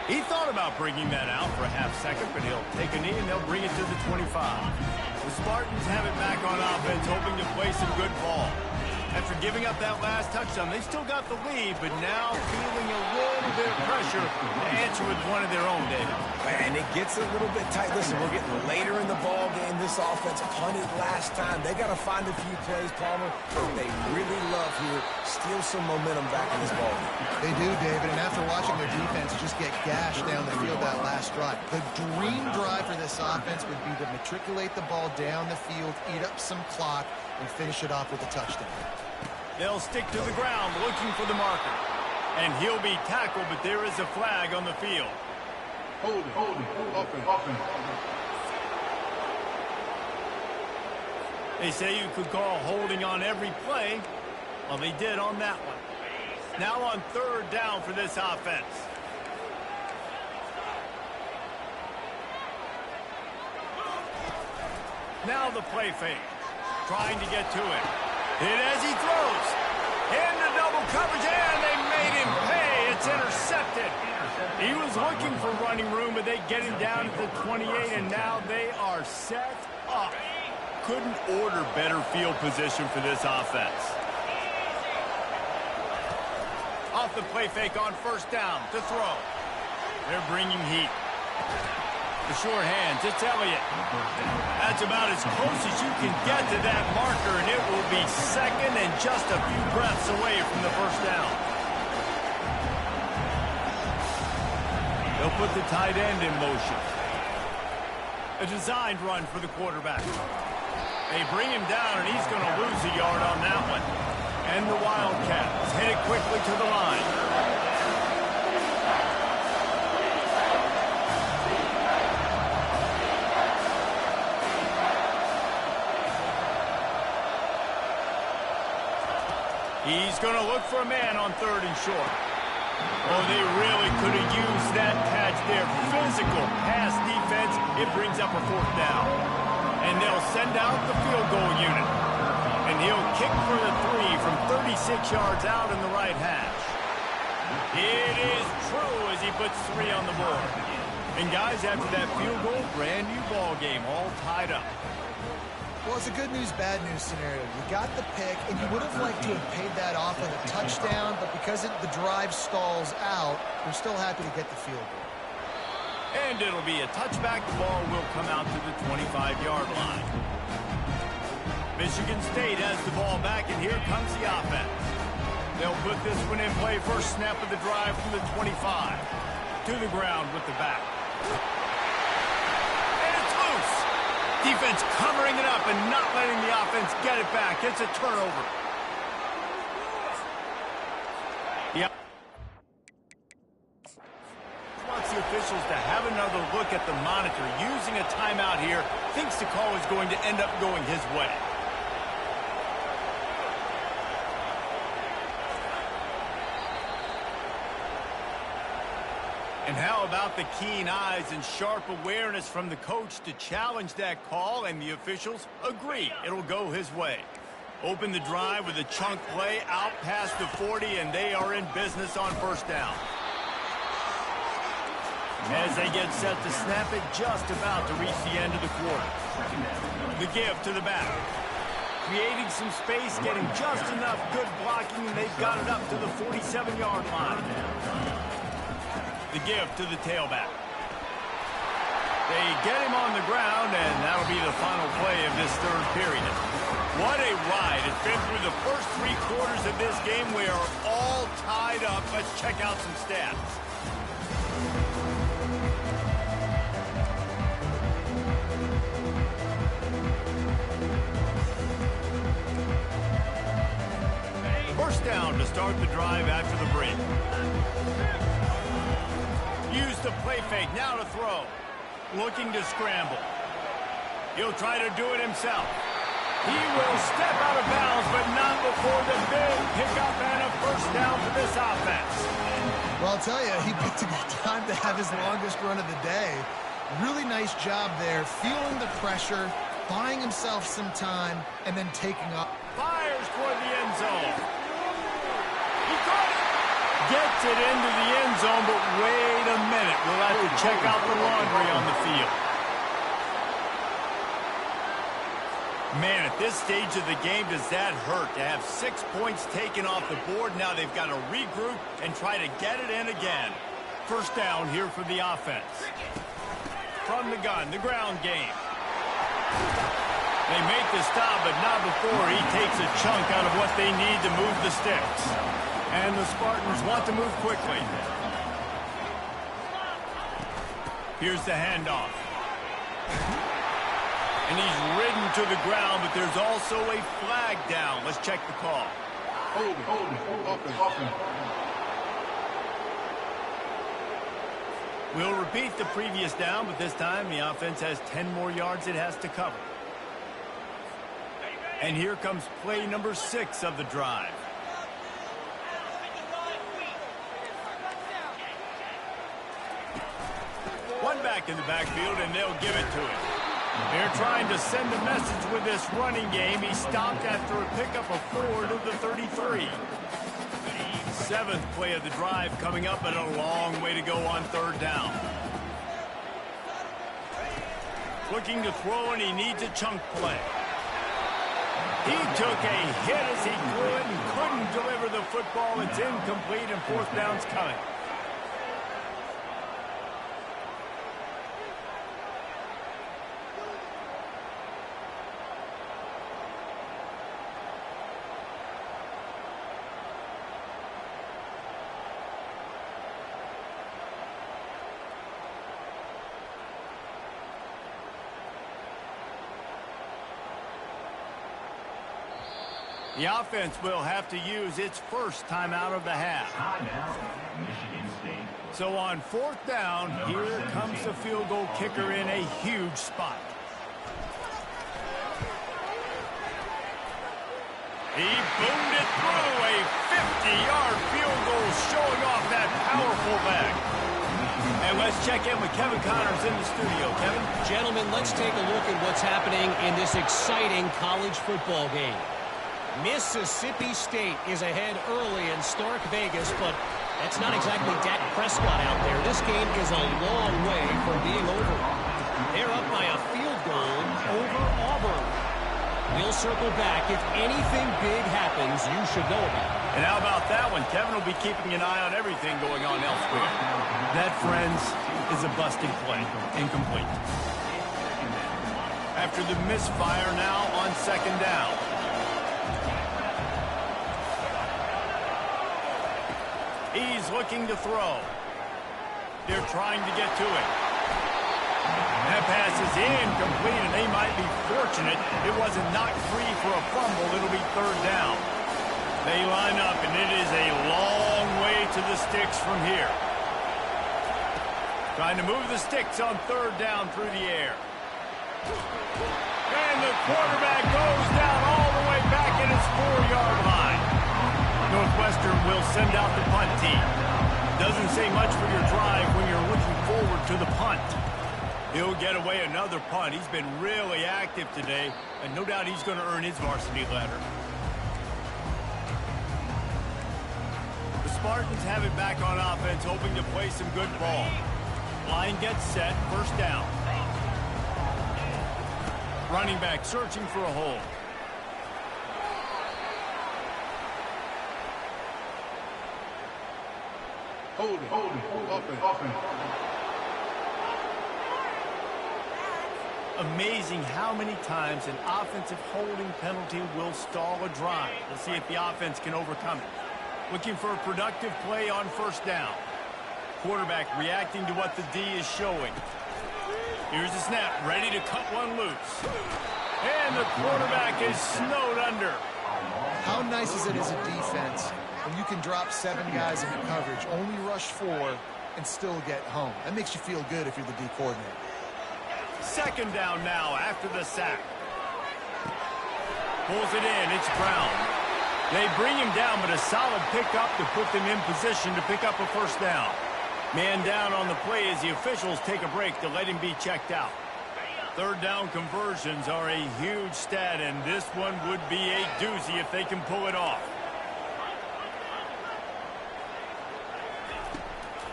He thought about bringing that out for a half-second, but he'll take a knee and they'll bring it to the 25. The Spartans have it back on offense, hoping to play some good ball. After giving up that last touchdown, they still got the lead, but now feeling a little bit of pressure to answer with one of their own, David. And it gets a little bit tight. Listen, we're getting later in the ball game. This offense punted last time. They got to find a few plays, Palmer, that they really love here. Steal some momentum back in this ball game. They do, David, and after watching their defense just get gashed down the field that last drive, the dream drive for this offense would be to matriculate the ball down the field, eat up some clock, and finish it off with a touchdown. They'll stick to the ground looking for the marker. And he'll be tackled, but there is a flag on the field. Hold it. Offense. They say you could call holding on every play. Well, they did on that one. Now on 3rd down for this offense. Now the play fake. Trying to get to it. Hit as he throws. Into double coverage, and they made him pay. It's intercepted. He was looking for running room, but they get him down at the 28, and now they are set up. Couldn't order better field position for this offense. Off the play fake on 1st down to throw. They're bringing heat. The sure hands, it's Elliott. That's about as close as you can get to that marker, and it will be 2nd and just a few breaths away from the 1st down. They'll put the tight end in motion. A designed run for the quarterback. They bring him down, and he's going to lose a yard on that one. And the Wildcats hit it quickly to the line. He's going to look for a man on 3rd and short. Oh, they really could have used that catch there. Physical pass defense. It brings up a 4th down. And they'll send out the field goal unit. And he'll kick for the 3 from 36 yards out in the right hash. It is true as he puts 3 on the board. And guys, after that field goal, brand new ball game, all tied up. Well, it's a good news, bad news scenario. You got the pick, and you would have liked to have paid that off with a touchdown, but because the drive stalls out, we're still happy to get the field goal. And it'll be a touchback. The ball will come out to the 25-yard line. Michigan State has the ball back, and here comes the offense. They'll put this one in play. First snap of the drive from the 25. To the ground with the back. Defense covering it up and not letting the offense get it back. It's a turnover. Yeah. Wants the officials to have another look at the monitor. Using a timeout here, thinks the call is going to end up going his way. And how about the keen eyes and sharp awareness from the coach to challenge that call, and the officials agree it'll go his way. Open the drive with a chunk play out past the 40, and they are in business on first down. As they get set to snap it, just about to reach the end of the quarter. The give to the back. Creating some space, getting just enough good blocking, and they've got it up to the 47-yard line. The give to the tailback. They get him on the ground, and that'll be the final play of this third period. What a ride. It's been through the first 3 quarters of this game. We are all tied up. Let's check out some stats. First down to start the drive after the break. Use the play fake, now to throw. Looking to scramble. He'll try to do it himself. He will step out of bounds, but not before the big pickup and a first down for this offense. Well, I'll tell you, he picked a good time to have his longest run of the day. Really nice job there, feeling the pressure, buying himself some time, and then taking up. Fires toward the end zone. He caught it. Gets it into the end zone, but wait a minute. We'll have to check out the laundry on the field. Man, at this stage of the game, does that hurt to have 6 points taken off the board? Now they've got to regroup and try to get it in again. First down here for the offense. From the gun, the ground game. They make the stop, but not before he takes a chunk out of what they need to move the sticks. And the Spartans want to move quickly. Here's the handoff. And he's ridden to the ground, but there's also a flag down. Let's check the call. Hold it, up and. We'll repeat the previous down, but this time the offense has 10 more yards it has to cover. And here comes play number 6 of the drive. One back in the backfield, and they'll give it to him. They're trying to send a message with this running game. He stopped after a pickup of 4 to the 33. 7th play of the drive coming up, and a long way to go on third down. Looking to throw, and he needs a chunk play. He took a hit as he could and couldn't deliver the football. It's incomplete, and fourth down's coming. The offense will have to use its first timeout of the half. So on fourth down, here comes the field goal kicker in a huge spot. He boomed it through, a 50-yard field goal showing off that powerful leg. And let's check in with Kevin Connors in the studio. Kevin? Gentlemen, let's take a look at what's happening in this exciting college football game. Mississippi State is ahead early in Stark Vegas, but that's not exactly Dak Prescott out there. This game is a long way from being over. They're up by a field goal over Auburn. We'll circle back. If anything big happens, you should know about it. And how about that one? Kevin will be keeping an eye on everything going on elsewhere. That, friends, is a busting play. Incomplete. After the misfire now on second down. He's looking to throw. They're trying to get to it. That pass is incomplete, and they might be fortunate it wasn't knocked free for a fumble. It'll be third down. They line up, and it is a long way the sticks from here. Trying to move the sticks on third down through the air. And the quarterback goes down all the way back at his 4-yard line. Northwestern will send out the punt team. Doesn't say much for your drive when you're looking forward to the punt. He'll get away another punt. He's been really active today, and no doubt he's going to earn his varsity letter. The Spartans have it back on offense, hoping to play some good ball. Line gets set, first down. Running back searching for a hole. Holding. Amazing how many times an offensive holding penalty will stall a drive. We'll see if the offense can overcome it. Looking for a productive play on first down. Quarterback reacting to what the D is showing. Here's the snap, ready to cut one loose. And the quarterback is snowed under. How nice is it as a defense when you can drop 7 guys into coverage, only rush 4, and still get home? That makes you feel good if you're the D coordinator. Second down now after the sack. Pulls it in, it's Brown. They bring him down, but a solid pickup to put them in position to pick up a first down. Man down on the play as the officials take a break to let him be checked out. Third down conversions are a huge stat, and this one would be a doozy if they can pull it off.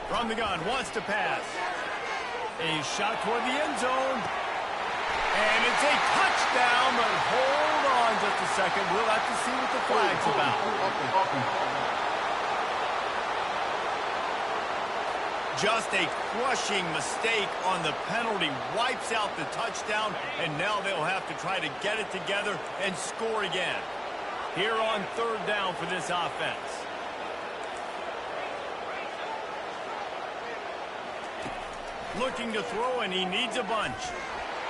From the gun, wants to pass. A shot toward the end zone. And it's a touchdown, but hold on just a second. We'll have to see what the flag's about. Just a crushing mistake on the penalty. Wipes out the touchdown, and now they'll have to try to get it together and score again. Here on third down for this offense. Looking to throw, and he needs a bunch.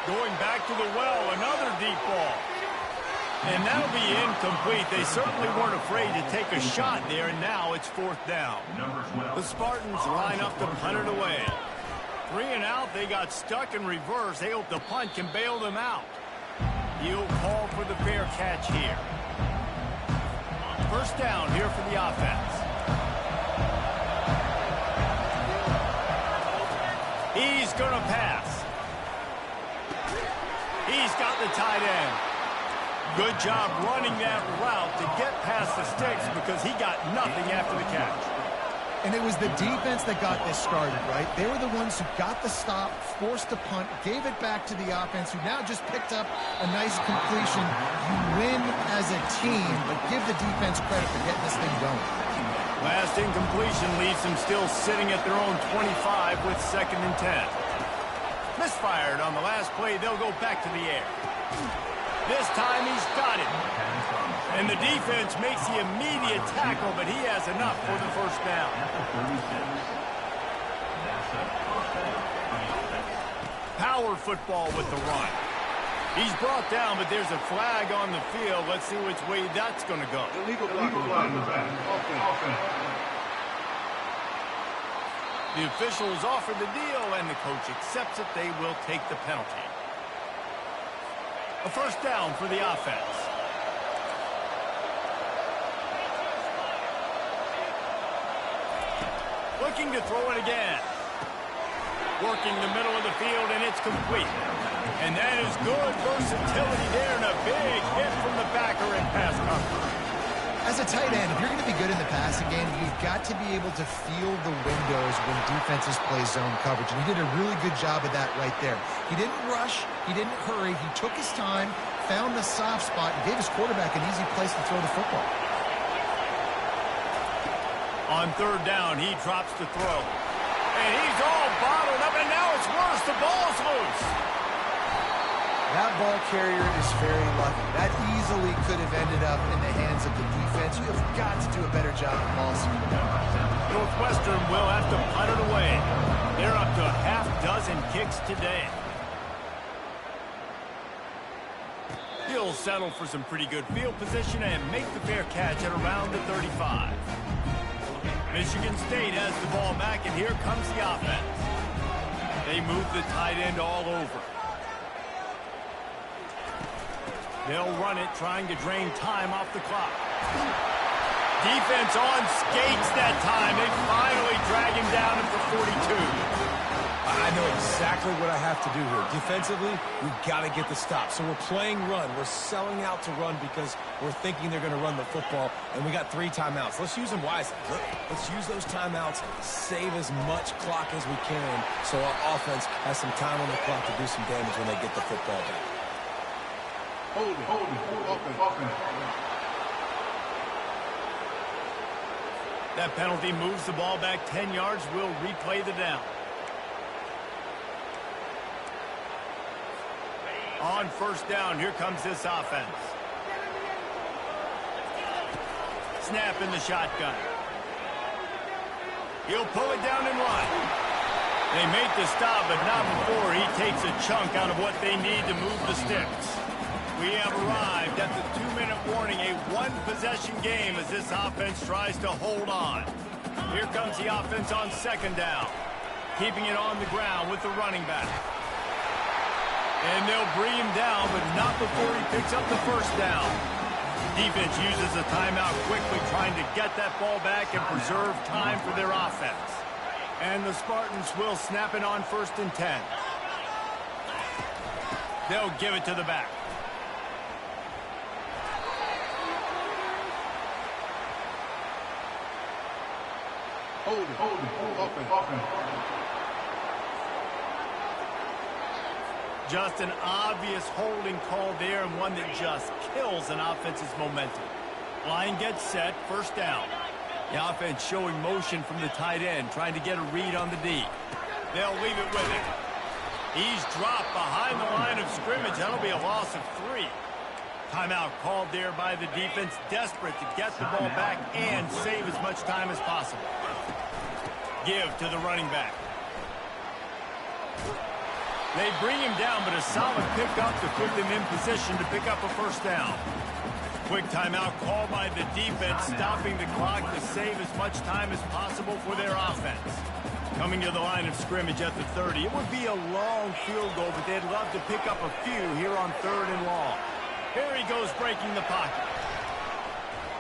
Going back to the well, another deep ball. And that'll be incomplete. They certainly weren't afraid to take a shot there, and now it's fourth down. The Spartans line up to punt it away. 3 and out, they got stuck in reverse. They hope the punt can bail them out. He'll call for the fair catch here. First down here for the offense. He's going to pass. He's got the tight end. Good job running that route to get past the sticks because he got nothing after the catch. And it was the defense that got this started, right? They were the ones who got the stop, forced the punt, gave it back to the offense, who now just picked up a nice completion. You win as a team, but give the defense credit for getting this thing going. Last incompletion leaves them still sitting at their own 25 with 2nd and 10. Misfired on the last play. They'll go back to the air. This time he's got it. And the defense makes the immediate tackle, but he has enough for the first down. Power football with the run. He's brought down, but there's a flag on the field. Let's see which way that's going to go. Illegal flag in the back. The officials offer the deal, and the coach accepts it. They will take the penalty. A first down for the offense. Looking to throw it again. Working the middle of the field, and it's complete. And that is good versatility there, and a big hit from the backer in pass coverage. As a tight end, if you're going to be good in the passing game, you've got to be able to feel the windows when defenses play zone coverage. And he did a really good job of that right there. He didn't rush. He didn't hurry. He took his time, found the soft spot, and gave his quarterback an easy place to throw the football. On third down, he drops to throw. And he's all bottled up, and now it's worse. The ball's loose. That ball carrier is very lucky. That easily could have ended up in the hands of the defense. You have got to do a better job of ball security. Northwestern will have to punt it away. They're up to a half-dozen kicks today. He'll settle for some pretty good field position and make the fair catch at around the 35. Michigan State has the ball back, and here comes the offense. They move the tight end all over. They'll run it, trying to drain time off the clock. Defense on skates that time. They finally drag him down at the 42. I know exactly what I have to do here. Defensively, we've got to get the stop. So we're playing run. We're selling out to run because we're thinking they're going to run the football, and we got 3 timeouts. Let's use them wisely. Let's use those timeouts, save as much clock as we can so our offense has some time on the clock to do some damage when they get the football back. Hold it, offense. That penalty moves the ball back 10 yards. We'll replay the down. On first down, here comes this offense. Snap in the shotgun. He'll pull it down and run. They make the stop, but not before he takes a chunk out of what they need to move the sticks. We have arrived at the 2-minute warning, a one-possession game as this offense tries to hold on. Here comes the offense on second down, keeping it on the ground with the running back. And they'll bring him down, but not before he picks up the first down. Defense uses a timeout quickly, trying to get that ball back and preserve time for their offense. And the Spartans will snap it on 1st and 10. They'll give it to the back. Hold it, offense. Just an obvious holding call there, and one that just kills an offense's momentum. Line gets set, first down. The offense showing motion from the tight end, trying to get a read on the D. They'll leave it with him. He's dropped behind the line of scrimmage. That'll be a loss of 3. Timeout called there by the defense, desperate to get the ball back and save as much time as possible. Give to the running back. They bring him down, but a solid pickup to put them in position to pick up a first down. Quick timeout called by the defense, stopping the clock to save as much time as possible for their offense. Coming to the line of scrimmage at the 30. It would be a long field goal, but they'd love to pick up a few here on 3rd and long. Here he goes, breaking the pocket.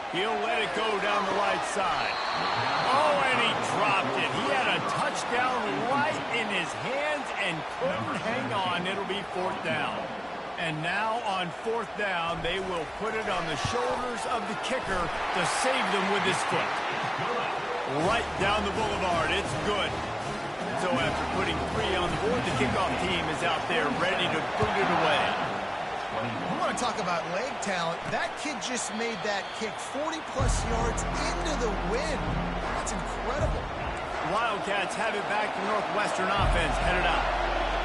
He'll let it go down the right side. Oh, and he dropped it. He had a touchdown right in his hands and couldn't hang on. It'll be 4th down. And now on 4th down, they will put it on the shoulders of the kicker to save them with his foot. Right down the boulevard. It's good. So after putting 3 on the board, the kickoff team is out there ready to boot it away. You want to talk about leg talent. That kid just made that kick 40-plus yards into the wind. That's incredible. Wildcats have it back to Northwestern offense headed out.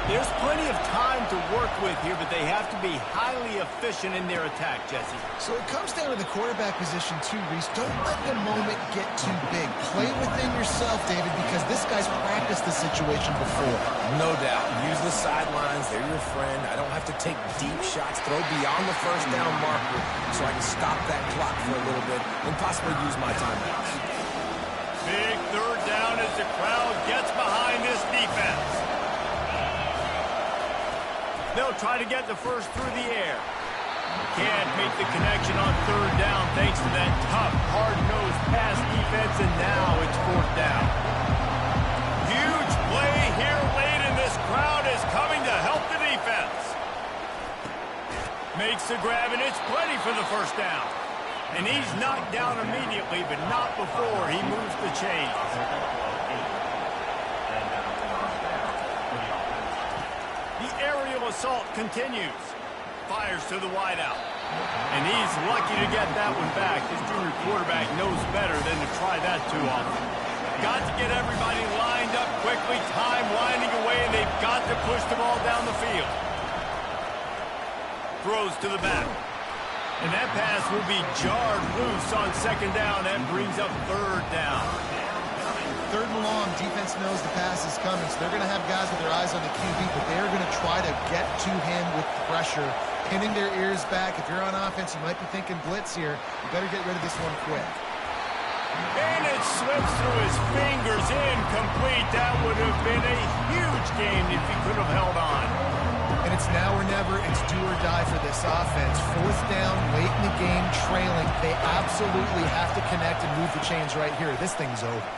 There's plenty of time to work with here, but they have to be highly efficient in their attack, Jesse. So it comes down to the quarterback position too, Reese. Don't let the moment get too big. Play within yourself, David, because this guy's practiced the situation before. No doubt. Use the sidelines. They're your friend. I don't have to take deep shots, throw beyond the first down marker so I can stop that clock for a little bit and possibly use my timeouts. Big 3rd down as the crowd gets behind this defense. They'll try to get the first through the air. Can't make the connection on 3rd down thanks to that tough, hard-nosed pass defense, and now it's 4th down. Huge play here late, and this crowd is coming to help the defense. Makes the grab, and it's plenty for the first down. And he's knocked down immediately, but not before he moves the chains. The aerial assault continues. Fires to the wideout. And he's lucky to get that one back. His junior quarterback knows better than to try that too often. Got to get everybody lined up quickly. Time winding away, and they've got to push the ball down the field. Throws to the back. And that pass will be jarred loose on 2nd down. That brings up 3rd down. 3rd and long, defense knows the pass is coming, so they're going to have guys with their eyes on the QB, but they're going to try to get to him with pressure, pinning their ears back. If you're on offense, you might be thinking blitz here. You better get rid of this one quick. And it slips through fingers incomplete. That would have been a huge game if he could have held on. And it's now or never. It's do or die for this offense. Fourth down, late in the game, trailing. They absolutely have to connect and move the chains right here. This thing's over.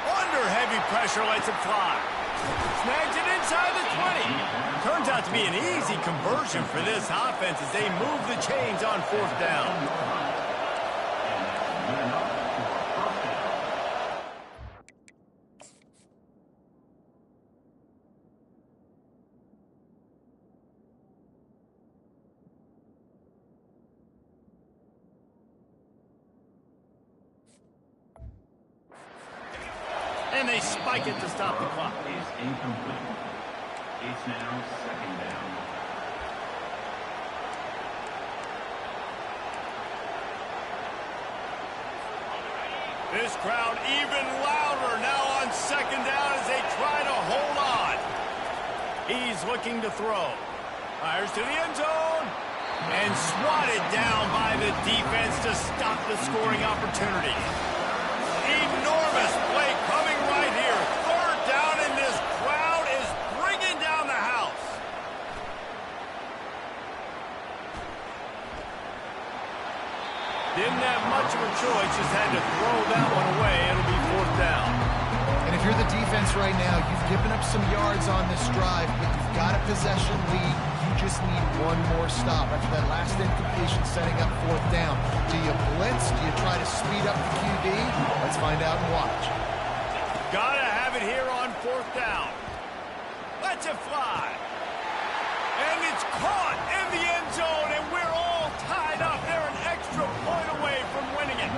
Under heavy pressure, lets it fly. Snags it inside the 20. Turns out to be an easy conversion for this offense as they move the chains on fourth down. And they spike it to stop the clock. Is incomplete. It's now second down. This crowd even louder now on second down as they try to hold on. He's looking to throw. Fires to the end zone. And swatted down by the defense to stop the scoring opportunity. Enormous play coming right here. Third down, and this crowd is bringing down the house. Didn't have much of a choice, just had to throw that one away. It'll be fourth down. And if you're the defense right now, you've given up some yards on this drive, but you've got a possession lead. You just need one more stop after that last incompletion setting up fourth down. Do you blitz? Do you try to speed up the QB? Let's find out and watch. Gotta have it here on fourth down. Let's it fly. And it's caught in the end zone, and we're all tied up. They're an extra point away from winning it.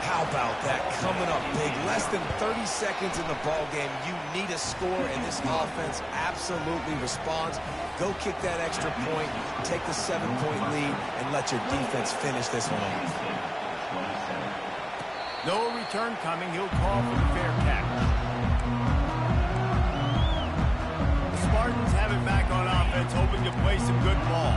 How about that? Coming up big. Less than 30 seconds in the ball game. You need a score, and this offense absolutely responds. Go kick that extra point, take the 7-point lead, and let your defense finish this one off. No return coming. He'll call for the fair catch. The Spartans have it back on offense, hoping to play some good ball.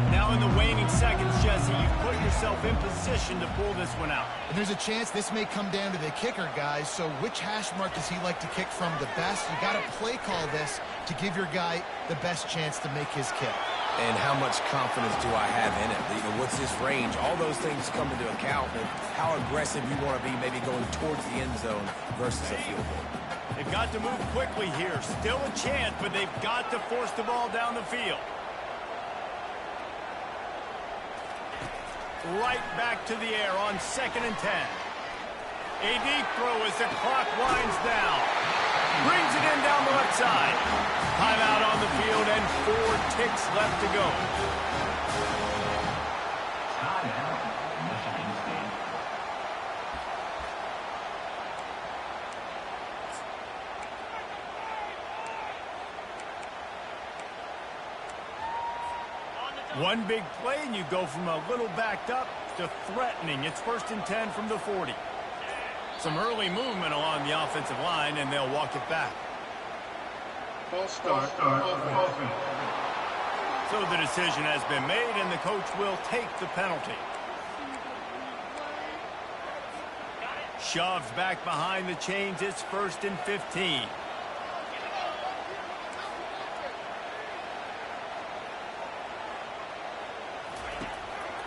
Now in the waning seconds, Jesse, you've put yourself in position to pull this one out. And there's a chance this may come down to the kicker, guys. So which hash mark does he like to kick from the best? You got to play call this to give your guy the best chance to make his kick. And how much confidence do I have in it? You know, what's his range? All those things come into account with how aggressive you want to be, maybe going towards the end zone versus a field goal. They've got to move quickly here. Still a chance, but they've got to force the ball down the field. Right back to the air on 2nd and 10. A deep throw as the clock winds down. Brings it in down the left side. Timeout on the field and 4 ticks left to go. Timeout. Michigan State. One big play, and you go from a little backed up to threatening. It's 1st and 10 from the 40. Some early movement along the offensive line, and they'll walk it back. False start. Offense. So the decision has been made, and the coach will take the penalty. Shoves back behind the chains. It's 1st and 15.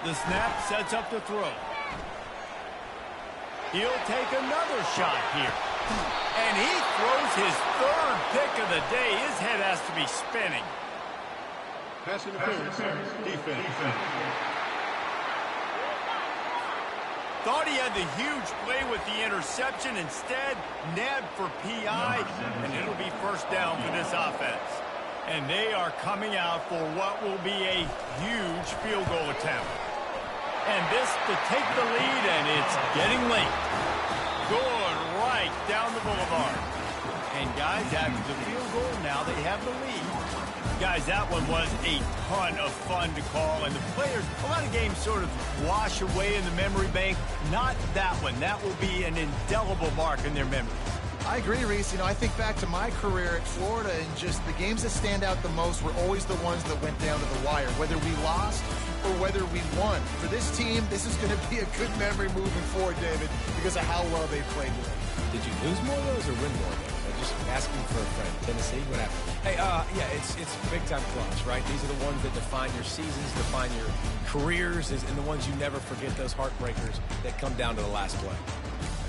The snap sets up the throw. He'll take another shot here. And he throws his 3rd pick of the day. His head has to be spinning. Pass interference. Defense. Thought he had the huge play with the interception. Instead, nabbed for PI, and it'll be 1st down for this offense. And they are coming out for what will be a huge field goal attempt. And this to take the lead, and it's getting late. Good right down the boulevard. And guys, after the field goal, now they have the lead. Guys, that one was a ton of fun to call, and the players, a lot of games sort of wash away in the memory bank. Not that one. That will be an indelible mark in their memory. I agree, Reese. You know, I think back to my career at Florida, and just the games that stand out the most were always the ones that went down to the wire, whether we lost or whether we won. For this team, this is going to be a good memory moving forward, David, because of how well they played today. Did you lose more of those or win more of those? I'm just asking for a friend. Tennessee, what happened? Hey, yeah, it's big-time clutch, right? These are the ones that define your seasons, define your careers, and the ones you never forget, those heartbreakers that come down to the last play.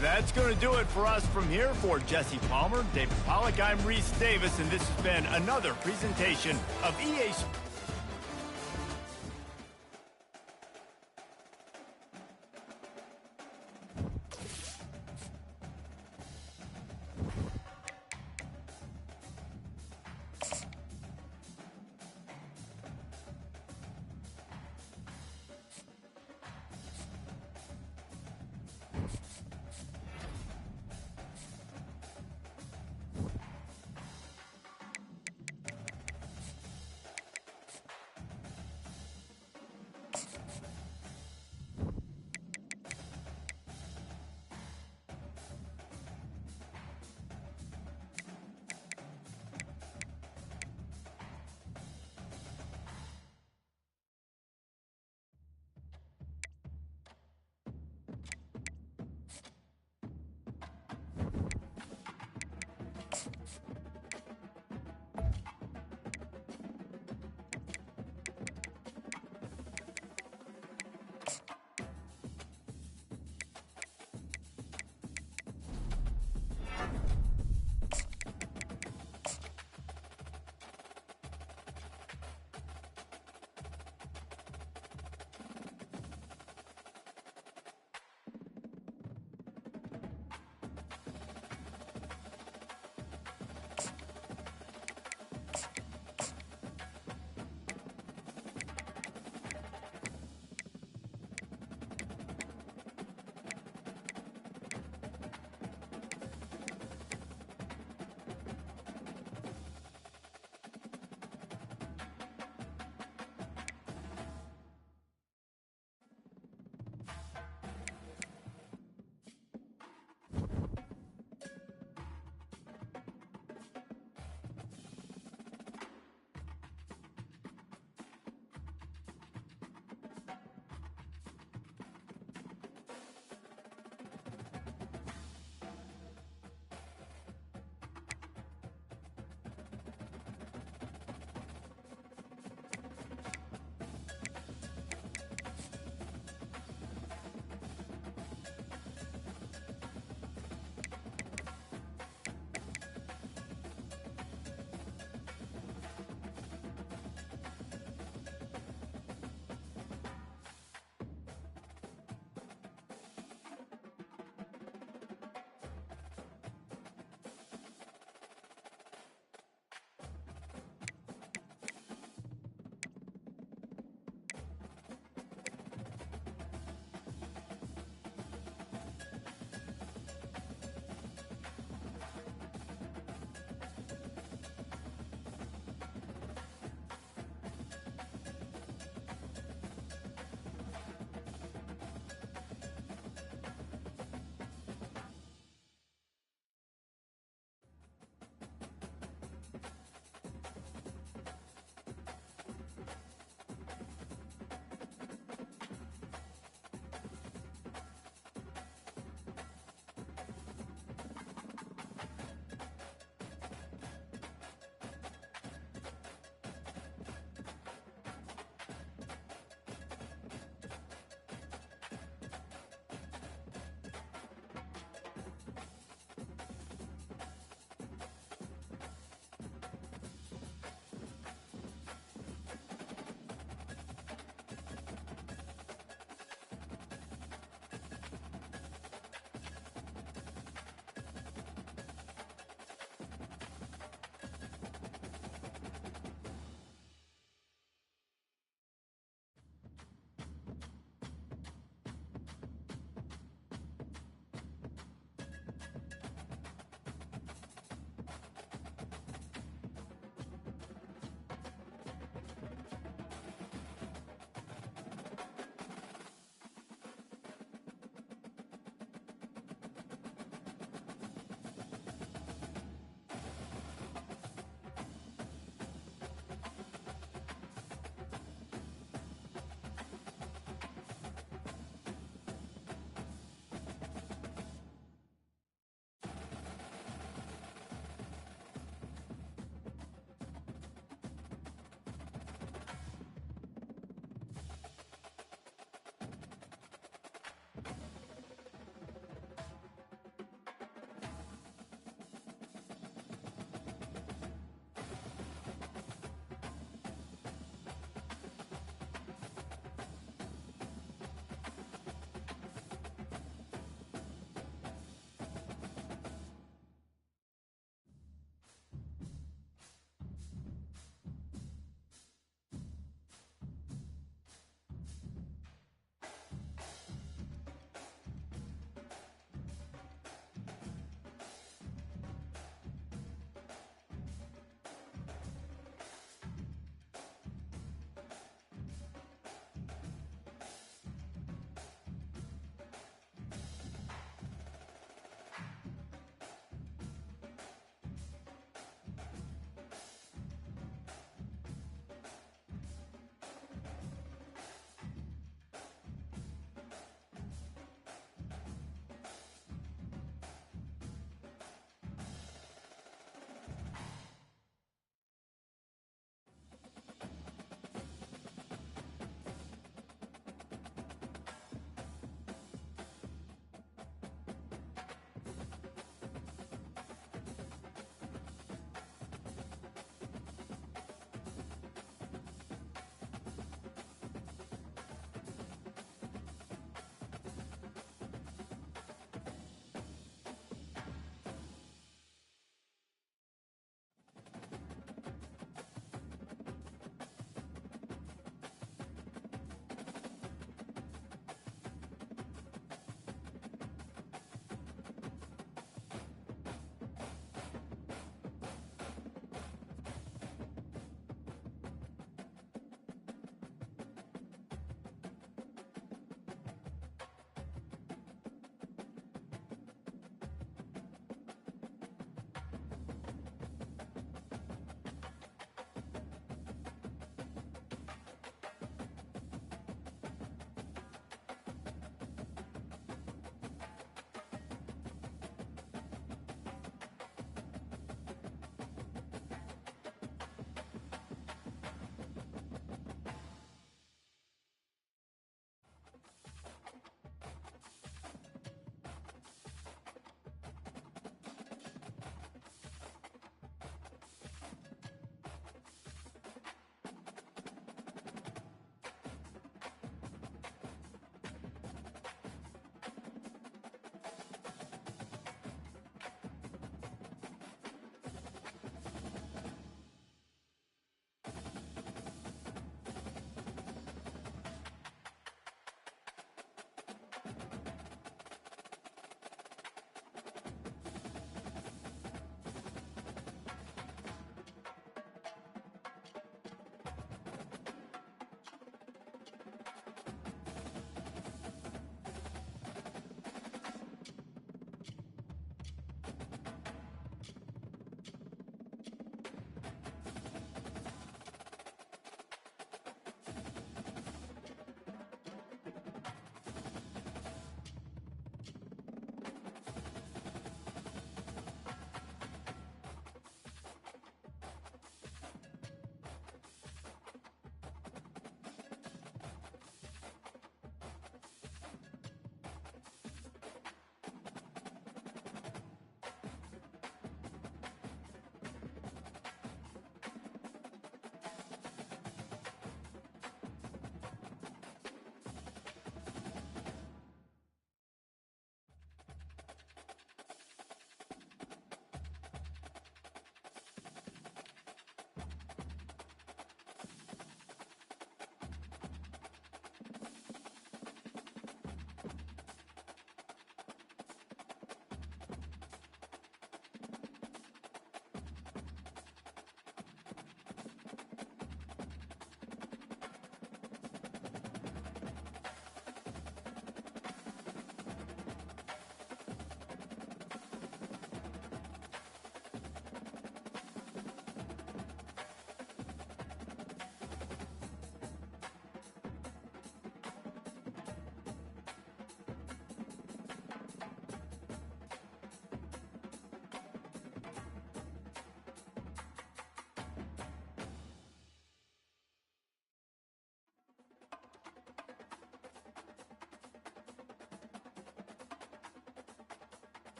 That's going to do it for us from here. For Jesse Palmer, David Pollack, I'm Reese Davis, and this has been another presentation of EA Sports.